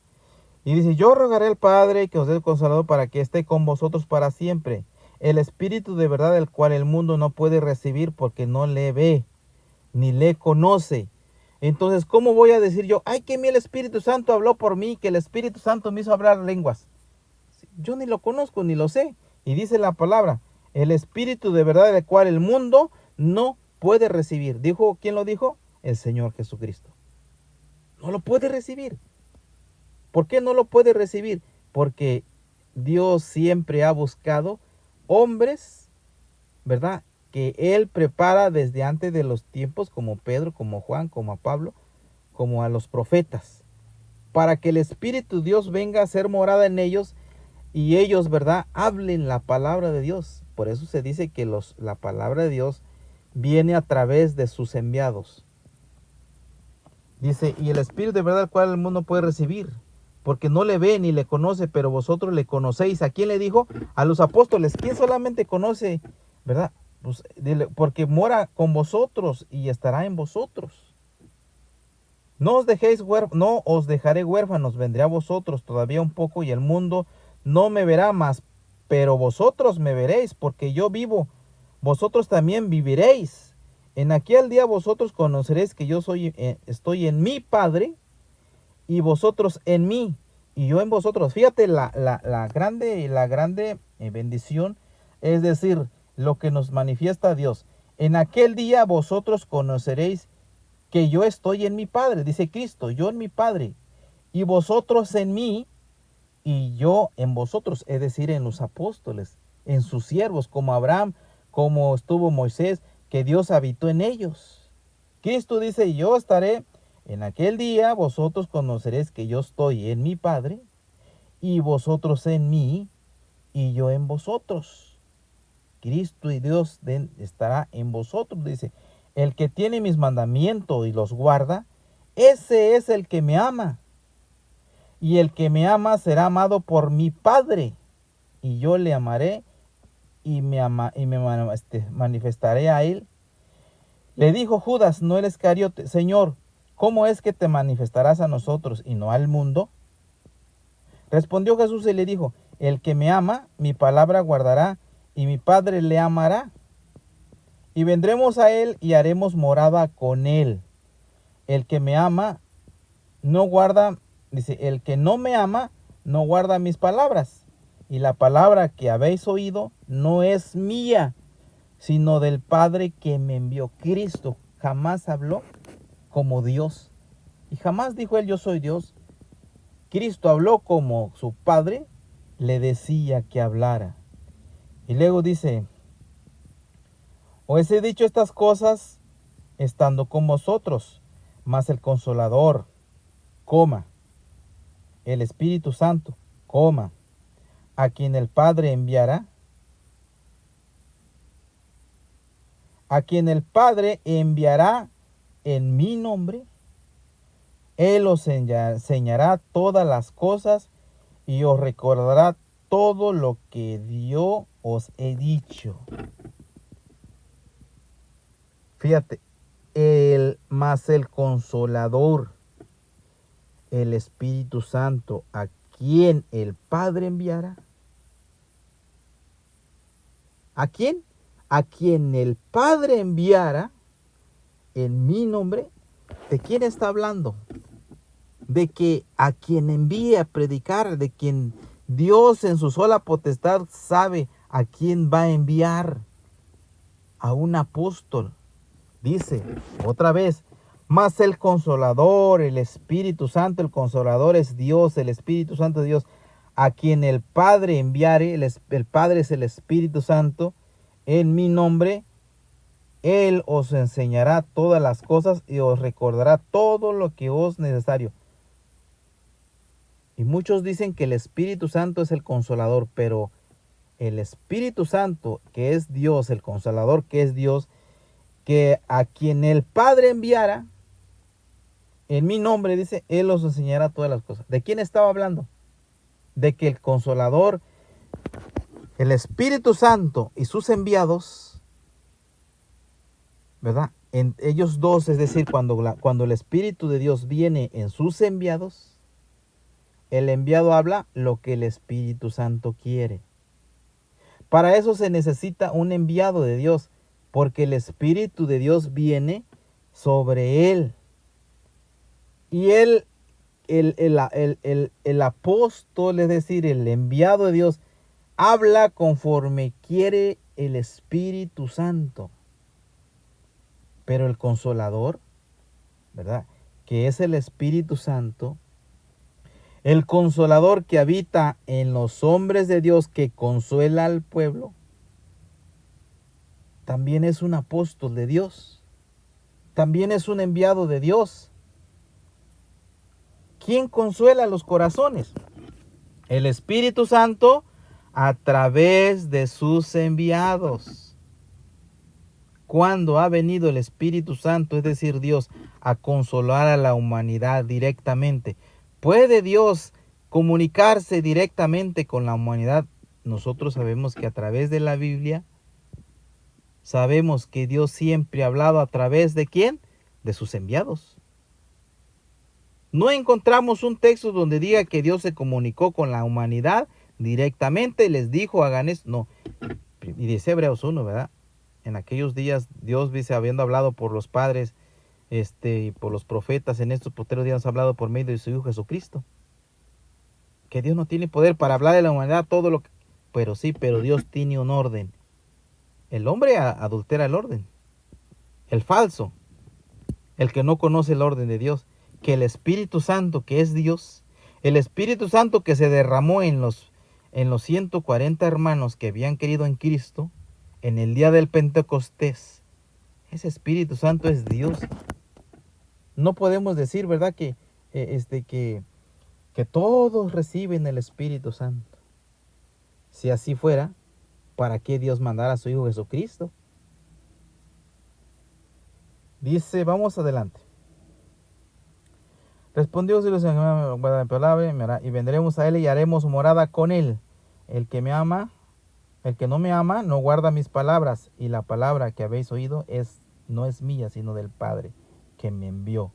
A: Y dice, yo rogaré al Padre que os dé el Consolador para que esté con vosotros para siempre. El Espíritu de verdad, el cual el mundo no puede recibir porque no le ve, ni le conoce. Entonces, ¿cómo voy a decir yo, ay, que el Espíritu Santo habló por mí, que el Espíritu Santo me hizo hablar lenguas? Yo ni lo conozco, ni lo sé. Y dice la palabra, el Espíritu de verdad, el cual el mundo no puede recibir. ¿Dijo quién lo dijo? El Señor Jesucristo. No lo puede recibir. ¿Por qué no lo puede recibir? Porque Dios siempre ha buscado hombres, ¿verdad? Que Él prepara desde antes de los tiempos, como Pedro, como Juan, como a Pablo, como a los profetas, para que el Espíritu Dios venga a ser morada en ellos y ellos, ¿verdad?, hablen la palabra de Dios. Por eso se dice que la palabra de Dios viene a través de sus enviados. Dice, y el Espíritu de verdad, el cual el mundo puede recibir, porque no le ve ni le conoce, pero vosotros le conocéis. ¿A quién le dijo? A los apóstoles. ¿Quién solamente conoce, verdad? Pues, porque mora con vosotros y estará en vosotros. No os dejaré huérfanos, vendré a vosotros todavía un poco y el mundo no me verá más, pero vosotros me veréis, porque yo vivo, vosotros también viviréis. En aquel día vosotros conoceréis que yo estoy en mi Padre, y vosotros en mí, y yo en vosotros. Fíjate la grande bendición, es decir, lo que nos manifiesta Dios. En aquel día vosotros conoceréis que yo estoy en mi Padre, dice Cristo, yo en mi Padre, y vosotros en mí, y yo en vosotros, es decir, en los apóstoles, en sus siervos, como Abraham, como estuvo Moisés, que Dios habitó en ellos. Cristo dice, yo estaré en aquel día, vosotros conoceréis que yo estoy en mi Padre, y vosotros en mí, y yo en vosotros. Cristo y Dios estará en vosotros, dice. El que tiene mis mandamientos y los guarda, ese es el que me ama. Y el que me ama será amado por mi Padre, y yo le amaré y me manifestaré a él. Le dijo Judas, no el Iscariote, Señor, ¿cómo es que te manifestarás a nosotros y no al mundo? Respondió Jesús y le dijo, el que me ama, mi palabra guardará, y mi Padre le amará. Y vendremos a él y haremos morada con él. El que me ama, no guarda, dice, el que no me ama, no guarda mis palabras. Y la palabra que habéis oído no es mía, sino del Padre que me envió. Cristo jamás habló como Dios. Y jamás dijo él, yo soy Dios. Cristo habló como su Padre le decía que hablara. Y luego dice, os he dicho estas cosas estando con vosotros, mas el Consolador, el Espíritu Santo, a quien el Padre enviará, en mi nombre, Él os enseñará todas las cosas y os recordará todo lo que yo os he dicho. Fíjate, más el Consolador, el Espíritu Santo, a quien el Padre enviará. ¿A quién? A quien el Padre enviara en mi nombre. ¿De quién está hablando? De que a quien envíe a predicar, de quien Dios en su sola potestad sabe a quién va a enviar. a un apóstol. Dice otra vez, mas el Consolador, el Espíritu Santo, el Consolador es Dios, el Espíritu Santo es Dios, a quien el Padre enviare, el Padre es el Espíritu Santo, en mi nombre, Él os enseñará todas las cosas y os recordará todo lo que os es necesario. Y muchos dicen que el Espíritu Santo es el Consolador, pero el Espíritu Santo, que es Dios, el Consolador, que es Dios, que a quien el Padre enviara, en mi nombre, dice, Él os enseñará todas las cosas. ¿De quién estaba hablando? De que el Consolador, el Espíritu Santo y sus enviados, ¿verdad? En ellos dos, es decir, cuando el Espíritu de Dios viene en sus enviados, el enviado habla lo que el Espíritu Santo quiere. Para eso se necesita un enviado de Dios, porque el Espíritu de Dios viene sobre él. Y él, el apóstol, es decir, el enviado de Dios, habla conforme quiere el Espíritu Santo. Pero el Consolador, ¿verdad?, que es el Espíritu Santo, el Consolador que habita en los hombres de Dios, que consuela al pueblo, también es un apóstol de Dios. También es un enviado de Dios. ¿Quién consuela los corazones? El Espíritu Santo a través de sus enviados. Cuando ha venido el Espíritu Santo, es decir, Dios, a consolar a la humanidad directamente, ¿puede Dios comunicarse directamente con la humanidad? Nosotros sabemos que a través de la Biblia, sabemos que Dios siempre ha hablado a través de ¿quién? De sus enviados. No encontramos un texto donde diga que Dios se comunicó con la humanidad directamente, les dijo hagan esto. No, y dice Hebreos 1, ¿verdad? En aquellos días Dios, dice, habiendo hablado por los padres y por los profetas, en estos postreros días ha hablado por medio de su Hijo Jesucristo. Que Dios no tiene poder para hablar de la humanidad todo lo que... pero Dios tiene un orden. El hombre adultera el orden. El falso, el que no conoce el orden de Dios. Que el Espíritu Santo, que es Dios, el Espíritu Santo que se derramó en los 140 hermanos que habían creído en Cristo, en el día del Pentecostés, ese Espíritu Santo es Dios. No podemos decir, ¿verdad?, que todos reciben el Espíritu Santo. Si así fuera, ¿para qué Dios mandara a su Hijo Jesucristo? Dice, vamos adelante. Respondió Dios, la palabra, y vendremos a él y haremos morada con él. El que me ama, el que no me ama, no guarda mis palabras, y la palabra que habéis oído no es mía, sino del Padre que me envió.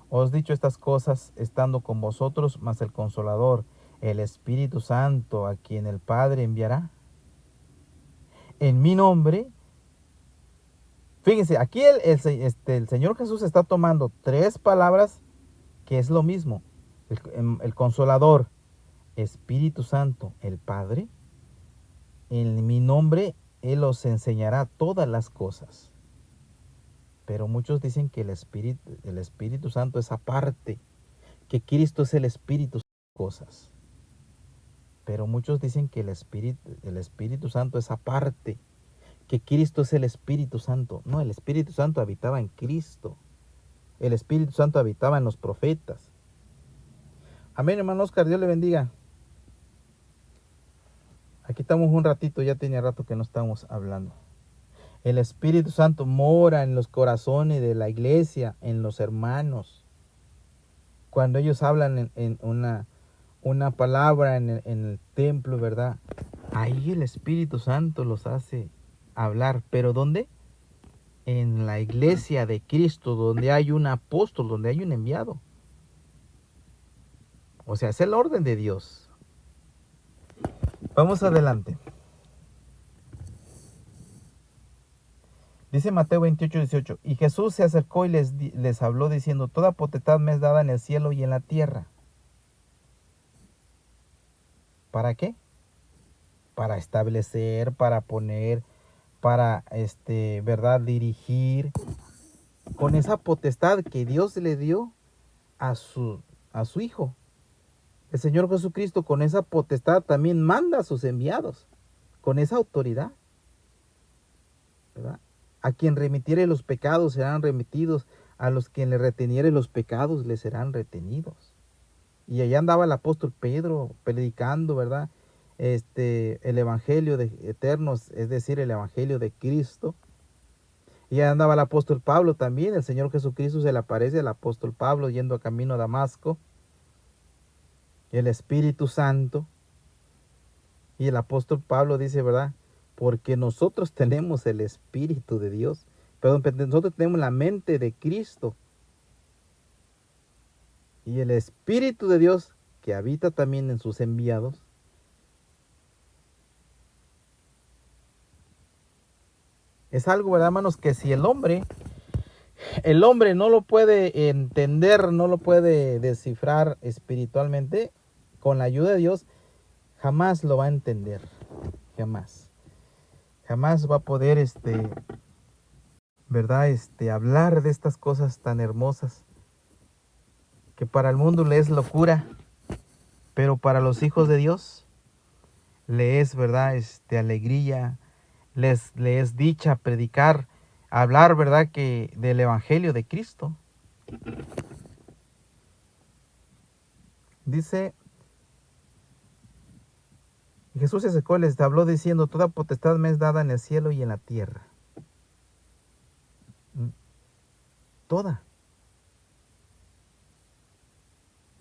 A: Os he dicho estas cosas estando con vosotros, mas el Consolador, el Espíritu Santo, a quien el Padre enviará en mi nombre. Fíjense, aquí el Señor Jesús está tomando tres palabras que es lo mismo. El Consolador, Espíritu Santo, el Padre. En mi nombre Él os enseñará todas las cosas. Pero muchos dicen que el Espíritu Santo es aparte, que Cristo es el Espíritu de cosas. Pero muchos dicen que el Espíritu Santo es aparte, que Cristo es el Espíritu Santo. No, el Espíritu Santo habitaba en Cristo. El Espíritu Santo habitaba en los profetas. Amén, hermano Oscar, Dios le bendiga. Aquí estamos un ratito, ya tenía rato que no estamos hablando. El Espíritu Santo mora en los corazones de la iglesia, en los hermanos. Cuando ellos hablan en una palabra en el templo, ¿verdad? Ahí el Espíritu Santo los hace hablar. ¿Pero dónde? En la iglesia de Cristo, donde hay un apóstol, donde hay un enviado. O sea, es el orden de Dios. Vamos adelante. Dice Mateo 28:18. Y Jesús se acercó y les habló diciendo: toda potestad me es dada en el cielo y en la tierra. ¿Para qué? Para establecer, para poner, para, ¿verdad? Dirigir con esa potestad que Dios le dio a su Hijo. El Señor Jesucristo con esa potestad también manda a sus enviados, con esa autoridad, ¿verdad? A quien remitiere los pecados serán remitidos, a los quien le reteniere los pecados le serán retenidos. Y allá andaba el apóstol Pedro predicando, ¿verdad? El evangelio de eternos, es decir, el evangelio de Cristo. Y allá andaba el apóstol Pablo también. El Señor Jesucristo se le aparece al apóstol Pablo yendo a camino a Damasco. El Espíritu Santo. Y el apóstol Pablo dice, ¿verdad? Porque nosotros tenemos el Espíritu de Dios. Perdón, nosotros tenemos la mente de Cristo. Y el Espíritu de Dios, que habita también en sus enviados, es algo, ¿verdad, hermanos? Que si el hombre no lo puede entender, no lo puede descifrar espiritualmente, con la ayuda de Dios, jamás lo va a entender. Jamás. Jamás va a poder, ¿verdad? Hablar de estas cosas tan hermosas que para el mundo le es locura, pero para los hijos de Dios le es, ¿verdad? Alegría, le es dicha predicar, hablar, ¿verdad? Que del evangelio de Cristo. Dice, Jesús se acercó y les habló diciendo, toda potestad me es dada en el cielo y en la tierra. Toda.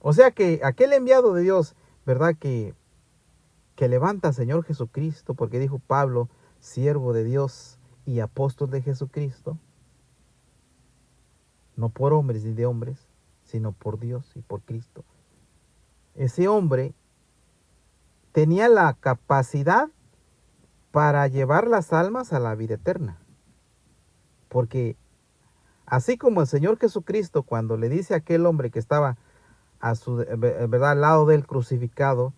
A: O sea que aquel enviado de Dios, ¿verdad? Que levanta al Señor Jesucristo, porque dijo Pablo, siervo de Dios y apóstol de Jesucristo, no por hombres ni de hombres, sino por Dios y por Cristo. Ese hombre tenía la capacidad para llevar las almas a la vida eterna. Porque así como el Señor Jesucristo, cuando le dice a aquel hombre que estaba ¿verdad? Al lado del crucificado,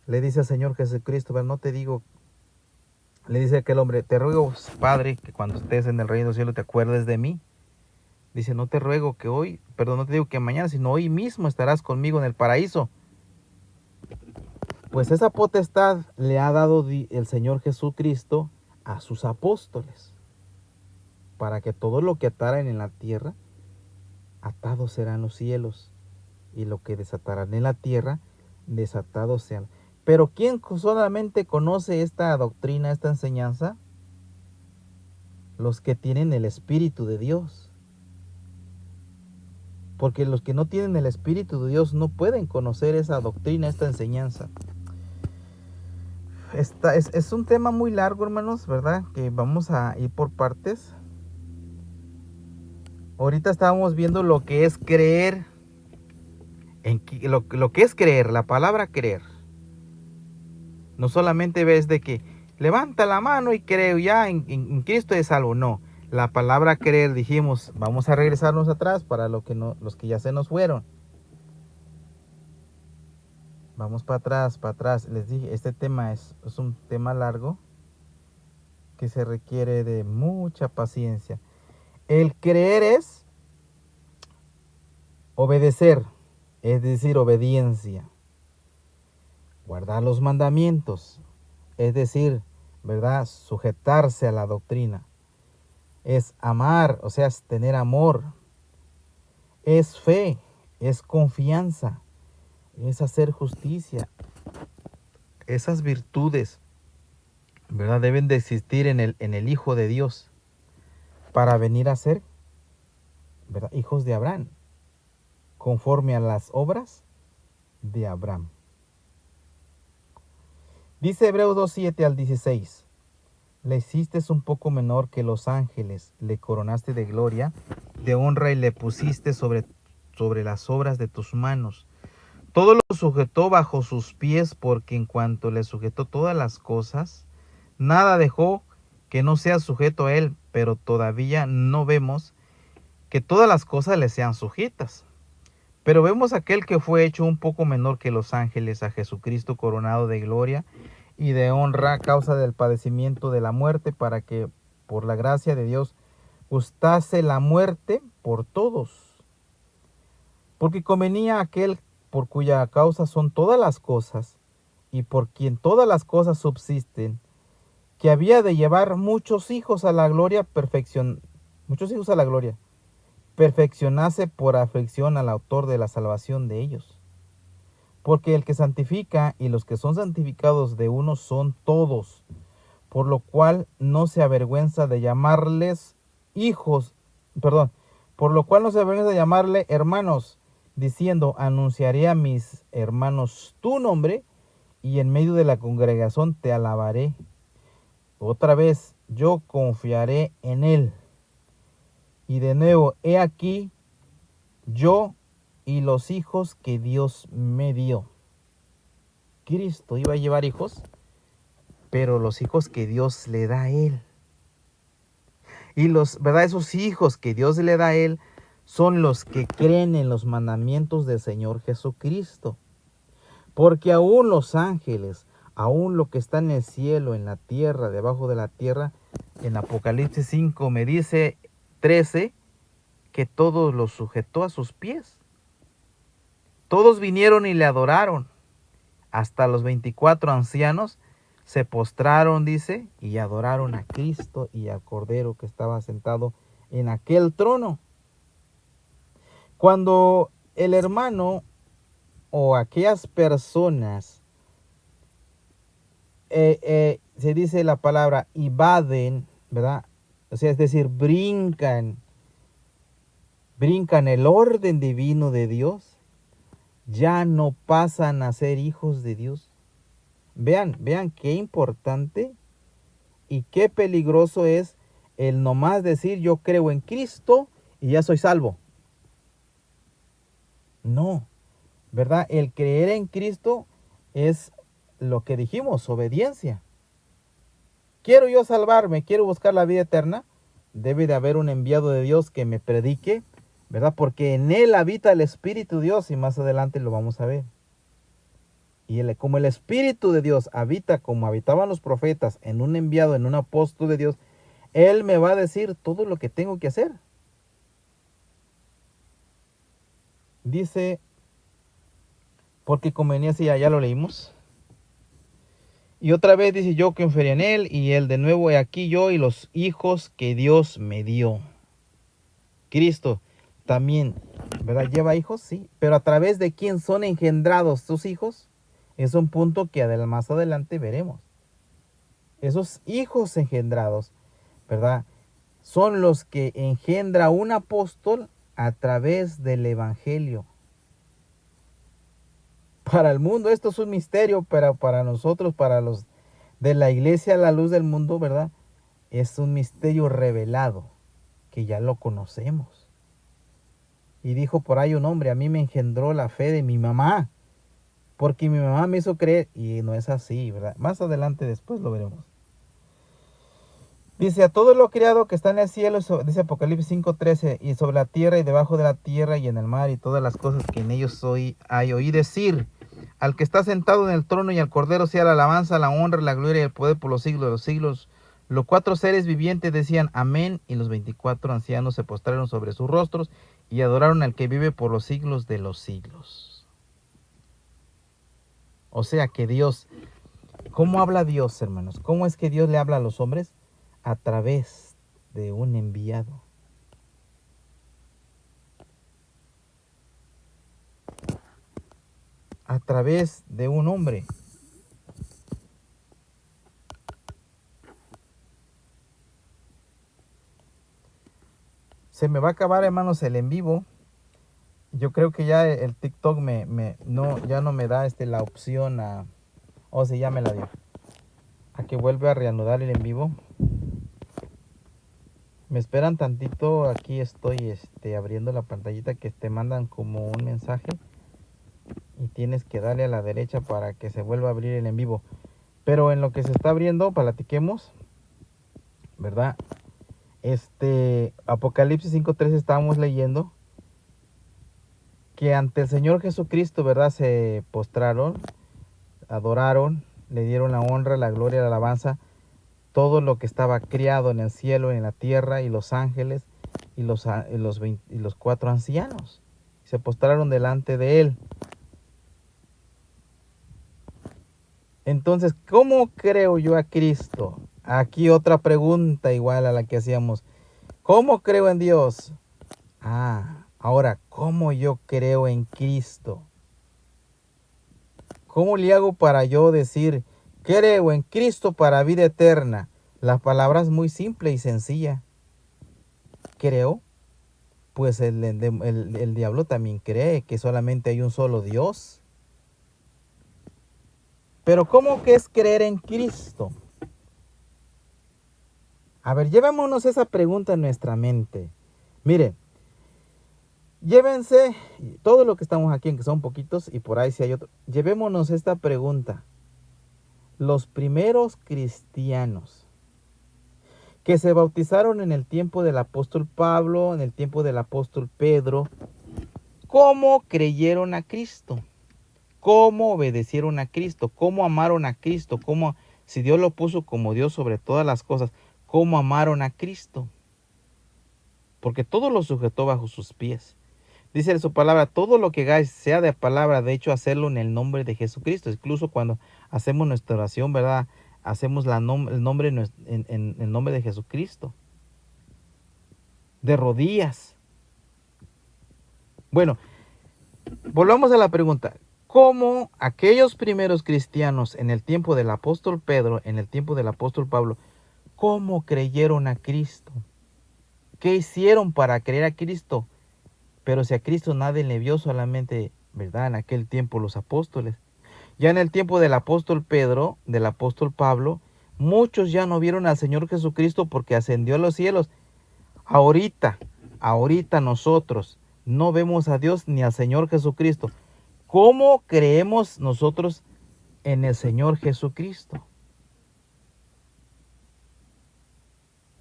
A: le dice al Señor Jesucristo, no te digo, le dice a aquel hombre, te ruego, Padre, que cuando estés en el reino del cielo te acuerdes de mí. Dice, no te ruego que hoy, perdón, no te digo que mañana, sino hoy mismo estarás conmigo en el paraíso. Pues esa potestad le ha dado el Señor Jesucristo a sus apóstoles, para que todo lo que ataren en la tierra, atados serán los cielos, y lo que desatarán en la tierra, desatados sean. Pero ¿quién solamente conoce esta doctrina, esta enseñanza? Los que tienen el Espíritu de Dios. Porque los que no tienen el Espíritu de Dios no pueden conocer esa doctrina, esta enseñanza. Es un tema muy largo, hermanos, ¿verdad? Que vamos a ir por partes. Ahorita estábamos viendo lo que es creer. Lo que es creer, la palabra creer. No solamente ves de que levanta la mano y creo ya en Cristo es salvo. No, la palabra creer, dijimos, vamos a regresarnos atrás para los que ya se nos fueron. Vamos para atrás. Les dije, este tema es un tema largo que se requiere de mucha paciencia. El creer es obedecer, es decir, obediencia. Guardar los mandamientos, es decir, ¿verdad? Sujetarse a la doctrina. Es amar, o sea, es tener amor. Es fe, es confianza, es hacer justicia. Esas virtudes, ¿verdad? Deben de existir en el Hijo de Dios para venir a ser, ¿verdad? Hijos de Abraham, conforme a las obras de Abraham. Dice Hebreos 2:7 al 16. Le hiciste un poco menor que los ángeles, le coronaste de gloria, de honra y le pusiste sobre las obras de tus manos. Todo lo sujetó bajo sus pies, porque en cuanto le sujetó todas las cosas, nada dejó que no sea sujeto a él, pero todavía no vemos que todas las cosas le sean sujetas. Pero vemos aquel que fue hecho un poco menor que los ángeles, a Jesucristo coronado de gloria y de honra a causa del padecimiento de la muerte, para que por la gracia de Dios gustase la muerte por todos. Porque convenía a aquel por cuya causa son todas las cosas, y por quien todas las cosas subsisten, que había de llevar muchos hijos a la gloria, perfeccionase por aflicción al autor de la salvación de ellos. Porque el que santifica y los que son santificados de uno son todos, por lo cual no se avergüenza de llamarles llamarle hermanos, diciendo, anunciaré a mis hermanos tu nombre, y en medio de la congregación te alabaré. Otra vez, yo confiaré en él. Y de nuevo, he aquí, yo y los hijos que Dios me dio. Cristo iba a llevar hijos, pero los hijos que Dios le da a él. Y esos hijos que Dios le da a él son los que creen en los mandamientos del Señor Jesucristo. Porque aún los ángeles, aún lo que está en el cielo, en la tierra, debajo de la tierra, en Apocalipsis 5 me dice 13, que todos los sujetó a sus pies. Todos vinieron y le adoraron. Hasta los 24 ancianos se postraron, dice, y adoraron a Cristo y al Cordero que estaba sentado en aquel trono. Cuando el hermano o aquellas personas, se dice la palabra, evaden, ¿verdad? O sea, es decir, brincan el orden divino de Dios, ya no pasan a ser hijos de Dios. Vean qué importante y qué peligroso es el nomás decir yo creo en Cristo y ya soy salvo. No, ¿verdad? El creer en Cristo es lo que dijimos, obediencia. Quiero yo salvarme, quiero buscar la vida eterna, debe de haber un enviado de Dios que me predique, ¿verdad? Porque en él habita el Espíritu de Dios y más adelante lo vamos a ver. Y como el Espíritu de Dios habita como habitaban los profetas en un enviado, en un apóstol de Dios, él me va a decir todo lo que tengo que hacer. Dice, porque convenía, si ya lo leímos. Y otra vez dice, yo confiaré en él, y él de nuevo, he aquí yo y los hijos que Dios me dio. Cristo también, ¿verdad? ¿Lleva hijos? Sí. Pero ¿a través de quién son engendrados sus hijos? Es un punto que más adelante veremos. Esos hijos engendrados, ¿verdad? Son los que engendra un apóstol a través del evangelio. Para el mundo esto es un misterio, pero para nosotros, para los de la iglesia, la luz del mundo, ¿verdad? Es un misterio revelado, que ya lo conocemos. Y dijo por ahí un hombre, a mí me engendró la fe de mi mamá, porque mi mamá me hizo creer, y no es así, ¿verdad? Más adelante después lo veremos. Dice, a todo lo criado que está en el cielo, dice Apocalipsis 5:13, y sobre la tierra y debajo de la tierra y en el mar y todas las cosas que en ellos oí decir, al que está sentado en el trono y al Cordero sea la alabanza, la honra, la gloria y el poder por los siglos de los siglos. Los 4 seres vivientes decían amén, y los 24 ancianos se postraron sobre sus rostros y adoraron al que vive por los siglos de los siglos. O sea que Dios, ¿cómo habla Dios, hermanos? ¿Cómo es que Dios le habla a los hombres? A través de un enviado. A través de un hombre. Se me va a acabar, hermanos, el en vivo. Yo creo que ya el TikTok ya no me da la opción a... O sea, ya me la dio. A que vuelva a reanudar el en vivo. Me esperan tantito, aquí estoy abriendo la pantallita que te mandan como un mensaje. Y tienes que darle a la derecha para que se vuelva a abrir el en vivo. Pero en lo que se está abriendo, platiquemos, ¿verdad? Apocalipsis 5:13 estábamos leyendo que ante el Señor Jesucristo, ¿verdad? Se postraron, adoraron, le dieron la honra, la gloria, la alabanza, todo lo que estaba criado en el cielo, en la tierra, y los ángeles, y los 4 ancianos. Se postraron delante de él. Entonces, ¿cómo creo yo a Cristo? Aquí otra pregunta igual a la que hacíamos. ¿Cómo creo en Dios? Ahora, ¿cómo yo creo en Cristo? ¿Cómo le hago para yo decir, creo en Cristo para vida eterna? La palabra es muy simple y sencilla. Creo, pues el diablo también cree que solamente hay un solo Dios. Pero ¿cómo que es creer en Cristo? A ver, llevémonos esa pregunta en nuestra mente. Mire, llévense todo lo que estamos aquí, que son poquitos, y por ahí si hay otro. Llevémonos esta pregunta. Los primeros cristianos que se bautizaron en el tiempo del apóstol Pablo, en el tiempo del apóstol Pedro, ¿cómo creyeron a Cristo? ¿Cómo obedecieron a Cristo? ¿Cómo amaron a Cristo? ¿Cómo, si Dios lo puso como Dios sobre todas las cosas, cómo amaron a Cristo? Porque todo lo sujetó bajo sus pies. Dice en su palabra, todo lo que hagáis sea de palabra, de hecho, hacerlo en el nombre de Jesucristo. Incluso cuando hacemos nuestra oración, ¿verdad? Hacemos el nombre en el nombre de Jesucristo. De rodillas. Bueno, volvamos a la pregunta. ¿Cómo aquellos primeros cristianos en el tiempo del apóstol Pedro, en el tiempo del apóstol Pablo, cómo creyeron a Cristo? ¿Qué hicieron para creer a Cristo? Pero si a Cristo nadie le vio, solamente, ¿verdad? En aquel tiempo los apóstoles. Ya en el tiempo del apóstol Pedro, del apóstol Pablo, muchos ya no vieron al Señor Jesucristo porque ascendió a los cielos. Ahorita nosotros no vemos a Dios ni al Señor Jesucristo. ¿Cómo creemos nosotros en el Señor Jesucristo?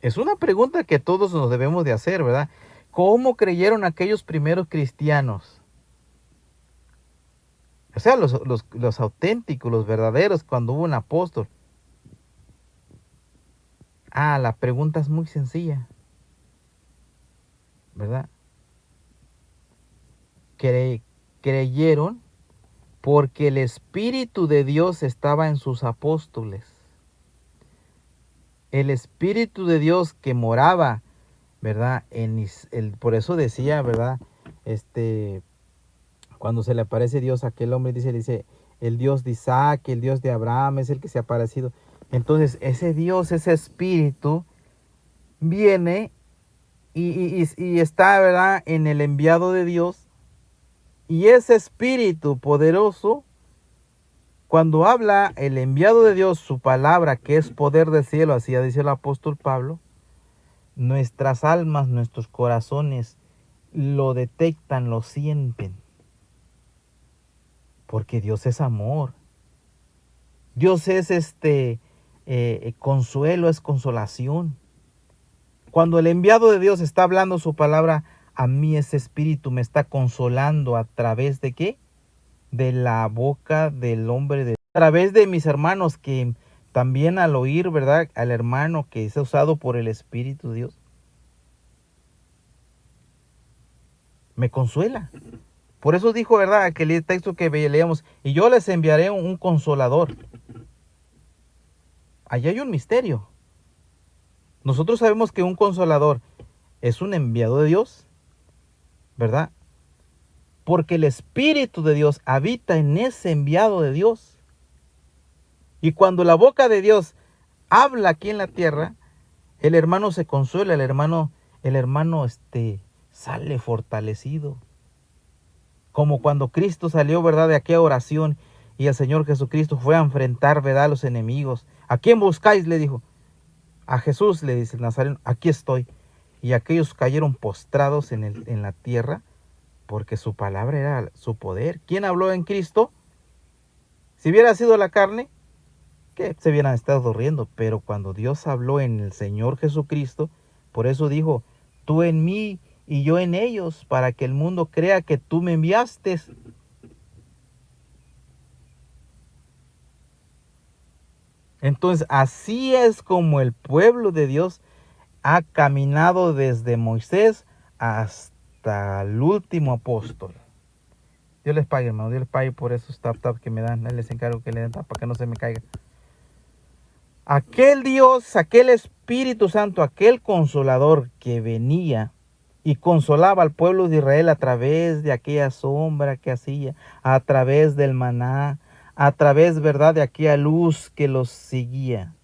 A: Es una pregunta que todos nos debemos de hacer, ¿verdad? ¿Cómo creyeron aquellos primeros cristianos? O sea, los auténticos, los verdaderos, cuando hubo un apóstol. La pregunta es muy sencilla, ¿verdad? Creyeron porque el Espíritu de Dios estaba en sus apóstoles. El Espíritu de Dios que moraba, ¿verdad? Por eso decía, ¿verdad? Cuando se le aparece Dios a aquel hombre, dice, el Dios de Isaac, el Dios de Abraham, es el que se ha aparecido. Entonces, ese Dios, ese Espíritu, viene y está, ¿verdad?, en el enviado de Dios. Y ese Espíritu poderoso, cuando habla el enviado de Dios, su palabra, que es poder del cielo, así dice el apóstol Pablo, nuestras almas, nuestros corazones lo detectan, lo sienten. Porque Dios es amor. Dios es consuelo, es consolación. Cuando el enviado de Dios está hablando su palabra, a mí ese Espíritu me está consolando a través de ¿qué? De la boca del hombre de Dios. A través de mis hermanos que también al oír, ¿verdad? Al hermano que es usado por el Espíritu de Dios, me consuela. Por eso dijo, ¿verdad? Aquel texto que leíamos, y yo les enviaré un consolador. Allí hay un misterio. Nosotros sabemos que un consolador es un enviado de Dios, ¿verdad? Porque el Espíritu de Dios habita en ese enviado de Dios. Y cuando la boca de Dios habla aquí en la tierra, el hermano se consuela, el hermano sale fortalecido. Como cuando Cristo salió, ¿verdad?, de aquella oración y el Señor Jesucristo fue a enfrentar, ¿verdad?, a los enemigos. ¿A quién buscáis?, le dijo. A Jesús, le dice el Nazareno, aquí estoy. Y aquellos cayeron postrados en la tierra porque su palabra era su poder. ¿Quién habló en Cristo? Si hubiera sido la carne, que se hubieran estado riendo. Pero cuando Dios habló en el Señor Jesucristo, por eso dijo, tú en mí y yo en ellos, para que el mundo crea que tú me enviaste. Entonces, así es como el pueblo de Dios ha caminado desde Moisés hasta el último apóstol. Dios les pague, hermano. Dios les pague por esos tap que me dan. Les encargo que le den tap para que no se me caiga. Aquel Dios, aquel Espíritu Santo, aquel consolador que venía y consolaba al pueblo de Israel a través de aquella sombra que hacía, a través del maná, a través, verdad, de aquella luz que los seguía.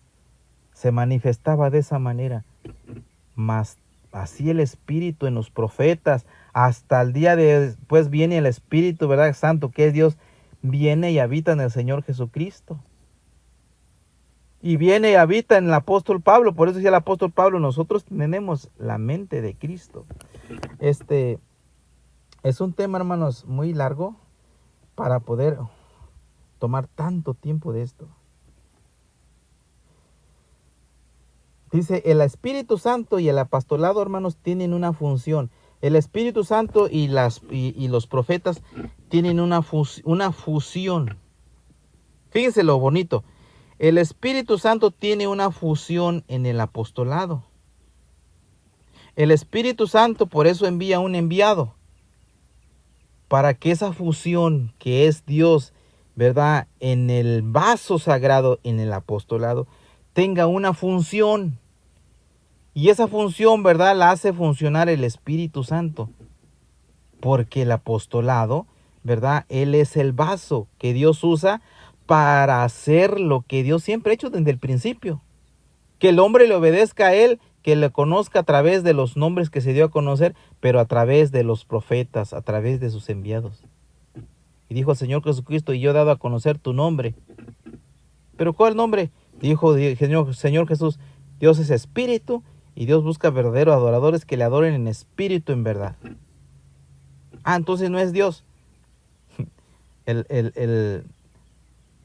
A: Se manifestaba de esa manera. Mas así el Espíritu en los profetas, hasta el día de después viene el Espíritu, ¿verdad? Santo, que es Dios, viene y habita en el Señor Jesucristo. Y viene y habita en el apóstol Pablo. Por eso decía el apóstol Pablo, nosotros tenemos la mente de Cristo. Es un tema, hermanos, muy largo para poder tomar tanto tiempo de esto. Dice, el Espíritu Santo y el apostolado, hermanos, tienen una función. El Espíritu Santo y los profetas tienen una fusión. Fíjense lo bonito. El Espíritu Santo tiene una fusión en el apostolado. El Espíritu Santo por eso envía un enviado. Para que esa fusión que es Dios, ¿verdad? En el vaso sagrado, en el apostolado, tenga una función. Y esa función, ¿verdad? La hace funcionar el Espíritu Santo. Porque el apostolado, ¿verdad? Él es el vaso que Dios usa para hacer lo que Dios siempre ha hecho desde el principio. Que el hombre le obedezca a Él, que le conozca a través de los nombres que se dio a conocer, pero a través de los profetas, a través de sus enviados. Y dijo el Señor Jesucristo, y yo he dado a conocer tu nombre. ¿Pero cuál nombre? Dijo el Señor Jesús, Dios es espíritu, y Dios busca verdaderos adoradores que le adoren en espíritu, en verdad. Entonces no es Dios. El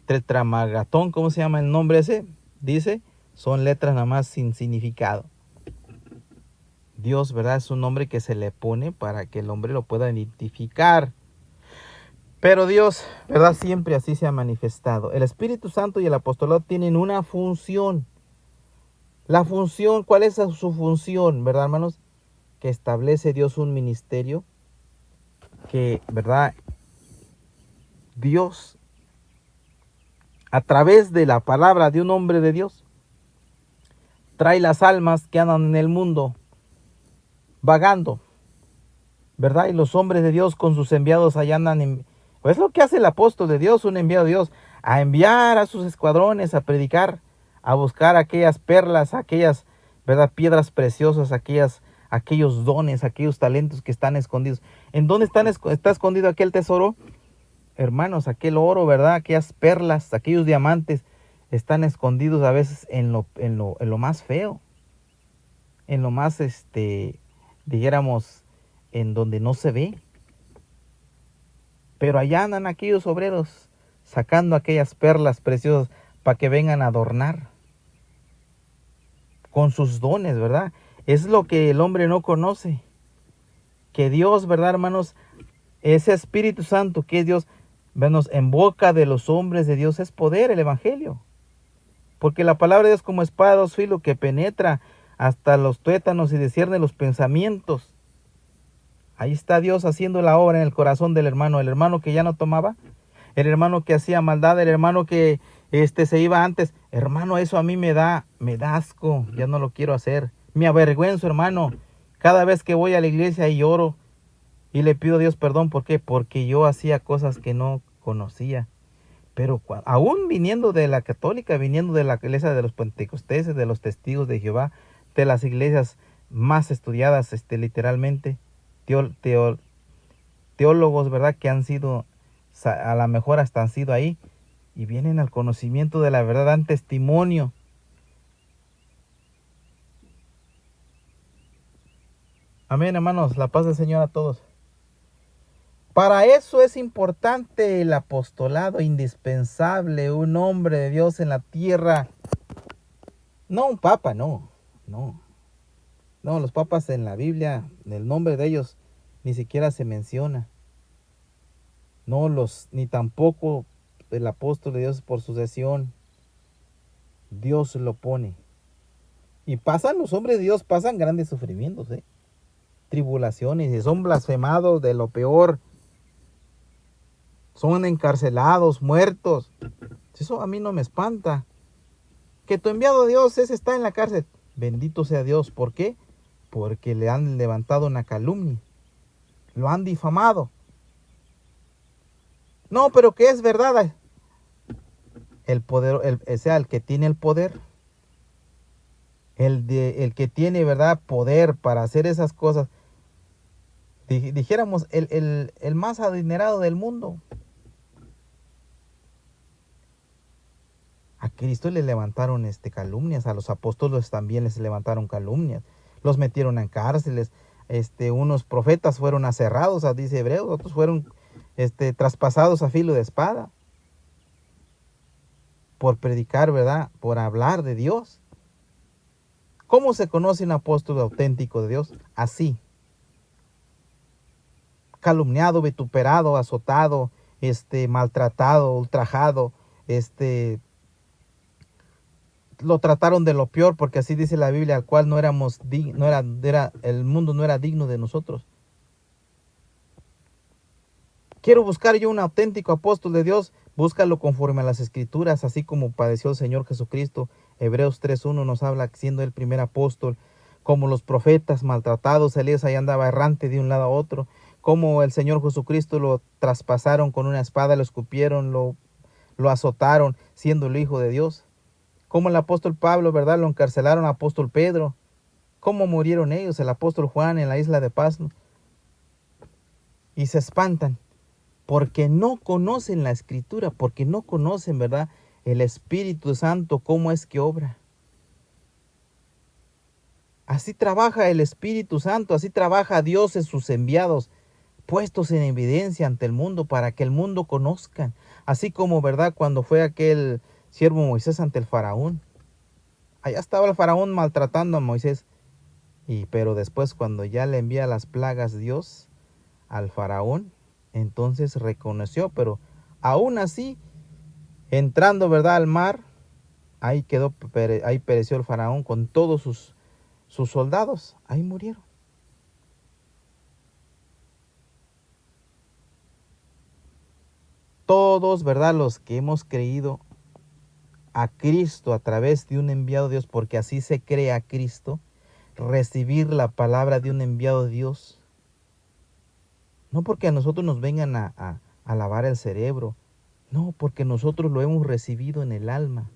A: tetramagatón, ¿cómo se llama el nombre ese? Dice, son letras nada más sin significado. Dios, ¿verdad? Es un nombre que se le pone para que el hombre lo pueda identificar. Pero Dios, ¿verdad? Siempre así se ha manifestado. El Espíritu Santo y el apostolado tienen una función. La función, ¿cuál es su función, verdad, hermanos? Que establece Dios un ministerio que, ¿verdad? Dios, a través de la palabra de un hombre de Dios, trae las almas que andan en el mundo vagando, ¿verdad? Y los hombres de Dios con sus enviados allá andan. Pues lo que hace el apóstol de Dios, un enviado de Dios, a enviar a sus escuadrones a predicar, a buscar aquellas perlas, aquellas, ¿verdad? Piedras preciosas, aquellos dones, aquellos talentos que están escondidos. ¿En dónde está escondido aquel tesoro? Hermanos, aquel oro, ¿verdad? Aquellas perlas, aquellos diamantes están escondidos a veces en lo más feo, en lo más, dijéramos, en donde no se ve. Pero allá andan aquellos obreros sacando aquellas perlas preciosas para que vengan a adornar con sus dones, ¿verdad? Es lo que el hombre no conoce. Que Dios, ¿verdad, hermanos? Ese Espíritu Santo que es Dios, venos, en boca de los hombres de Dios es poder, el Evangelio. Porque la palabra de Dios como espada de dos filos que penetra hasta los tuétanos y discierne los pensamientos. Ahí está Dios haciendo la obra en el corazón del hermano. El hermano que ya no tomaba, el hermano que hacía maldad, el hermano que se iba antes. Hermano, eso a mí me da asco, ya no lo quiero hacer. Me avergüenzo, hermano. Cada vez que voy a la iglesia y lloro y le pido a Dios perdón. ¿Por qué? Porque yo hacía cosas que no conocía. Pero aún viniendo de la católica, viniendo de la iglesia de los pentecosteses, de los testigos de Jehová, de las iglesias más estudiadas, literalmente, teólogos, ¿verdad? Que han sido, a lo mejor hasta han sido ahí, y vienen al conocimiento de la verdad, dan testimonio. Amén, hermanos, la paz del Señor a todos. Para eso es importante el apostolado, indispensable, un hombre de Dios en la tierra. No un papa, no. No, los papas en la Biblia, el nombre de ellos ni siquiera se menciona. No ni tampoco el apóstol de Dios por sucesión. Dios lo pone. Y pasan los hombres de Dios, pasan grandes sufrimientos, tribulaciones, y son blasfemados de lo peor. Son encarcelados, muertos. Eso a mí no me espanta. Que tu enviado Dios ese está en la cárcel. Bendito sea Dios. ¿Por qué? Porque le han levantado una calumnia. Lo han difamado. No, pero que es verdad. El poder, el que tiene el poder, el que tiene, ¿verdad?, poder para hacer esas cosas. Dijéramos, el más adinerado del mundo. A Cristo le levantaron calumnias, a los apóstoles también les levantaron calumnias, los metieron en cárceles, unos profetas fueron aserrados, dice Hebreos, otros fueron traspasados a filo de espada por predicar, ¿verdad?, por hablar de Dios. ¿Cómo se conoce un apóstol auténtico de Dios? Así: calumniado, vituperado, azotado, maltratado, ultrajado, lo trataron de lo peor, porque así dice la Biblia, al cual no éramos el mundo no era digno de nosotros. Quiero buscar yo un auténtico apóstol de Dios, búscalo conforme a las Escrituras, así como padeció el Señor Jesucristo. Hebreos 3:1 nos habla, siendo el primer apóstol, como los profetas maltratados, Elías ahí andaba errante de un lado a otro, como el Señor Jesucristo lo traspasaron con una espada, lo escupieron, lo azotaron, siendo el Hijo de Dios. Como el apóstol Pablo, ¿verdad?, lo encarcelaron, al apóstol Pedro. ¿Cómo murieron ellos? El apóstol Juan en la isla de Pasmo. Y se espantan porque no conocen la Escritura, porque no conocen, ¿verdad?, el Espíritu Santo, cómo es que obra. Así trabaja el Espíritu Santo, así trabaja Dios en sus enviados, puestos en evidencia ante el mundo para que el mundo conozcan. Así como, ¿verdad?, cuando fue aquel siervo Moisés ante el faraón. Allá estaba el faraón maltratando a Moisés. Pero después, cuando ya le envía las plagas Dios al faraón, entonces reconoció, pero aún así, entrando, ¿verdad?, al mar, ahí pereció el faraón con todos sus soldados, ahí murieron. Todos, ¿verdad?, los que hemos creído a Cristo a través de un enviado de Dios, porque así se cree a Cristo, recibir la palabra de un enviado de Dios. No porque a nosotros nos vengan a lavar el cerebro, no, porque nosotros lo hemos recibido en el alma.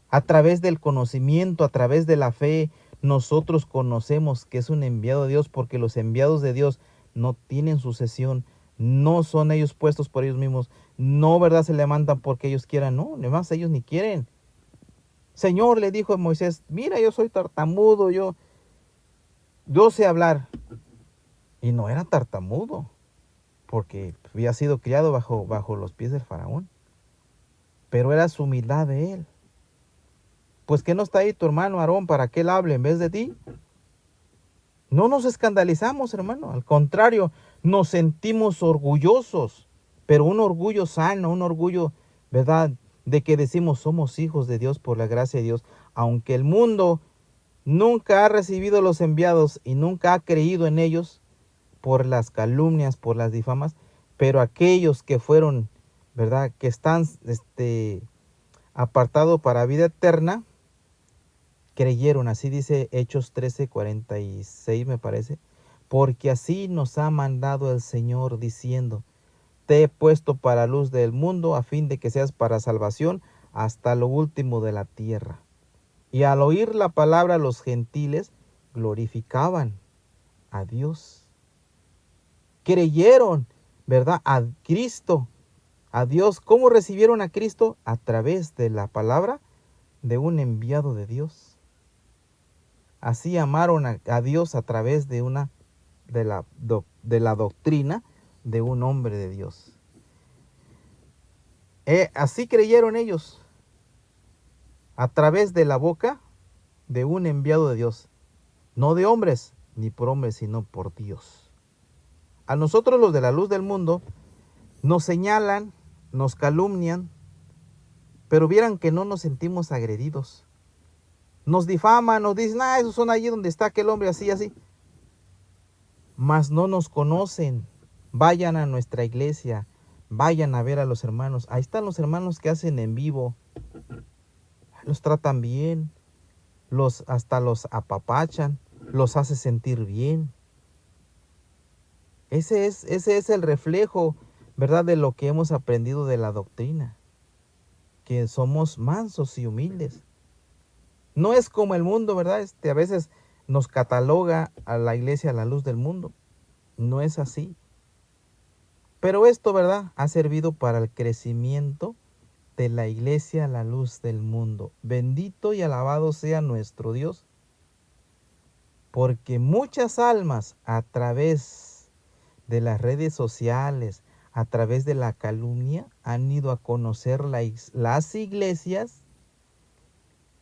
A: A través del conocimiento, a través de la fe, nosotros conocemos que es un enviado de Dios, porque los enviados de Dios no tienen sucesión, no son ellos puestos por ellos mismos, no, ¿verdad?, se levantan porque ellos quieran, no, además ellos ni quieren. Señor, le dijo a Moisés, mira, yo soy tartamudo, yo sé hablar. Y no era tartamudo, porque había sido criado bajo los pies del faraón. Pero era su humildad de él. Pues que no está ahí tu hermano Aarón para que él hable en vez de ti. No nos escandalizamos, hermano. Al contrario, nos sentimos orgullosos. Pero un orgullo sano, un orgullo, ¿verdad?, de que decimos somos hijos de Dios por la gracia de Dios. Aunque el mundo nunca ha recibido los enviados y nunca ha creído en ellos por las calumnias, por las difamas, pero aquellos que fueron, ¿verdad?, que están apartados para vida eterna, creyeron. Así dice Hechos 13:46, me parece. Porque así nos ha mandado el Señor, diciendo, te he puesto para luz del mundo, a fin de que seas para salvación hasta lo último de la tierra. Y al oír la palabra, los gentiles glorificaban a Dios. Creyeron, ¿verdad?, a Cristo, a Dios. ¿Cómo recibieron a Cristo? A través de la palabra de un enviado de Dios. Así amaron a Dios a través de la doctrina de un hombre de Dios. Así creyeron ellos, a través de la boca de un enviado de Dios. No de hombres, ni por hombres, sino por Dios. A nosotros, los de la luz del mundo, nos señalan, nos calumnian, pero vieran que no nos sentimos agredidos. Nos difaman, nos dicen, esos son allí donde está aquel hombre así, así. Mas no nos conocen. Vayan a nuestra iglesia, vayan a ver a los hermanos. Ahí están los hermanos que hacen en vivo. Los tratan bien, hasta los apapachan, los hace sentir bien. Ese es el reflejo, ¿verdad?, de lo que hemos aprendido de la doctrina. Que somos mansos y humildes. No es como el mundo, ¿verdad? A veces nos cataloga a la iglesia a la luz del mundo. No es así. Pero esto, ¿verdad?, ha servido para el crecimiento de la iglesia a la luz del mundo. Bendito y alabado sea nuestro Dios. Porque muchas almas a través de las redes sociales, a través de la calumnia, han ido a conocer las iglesias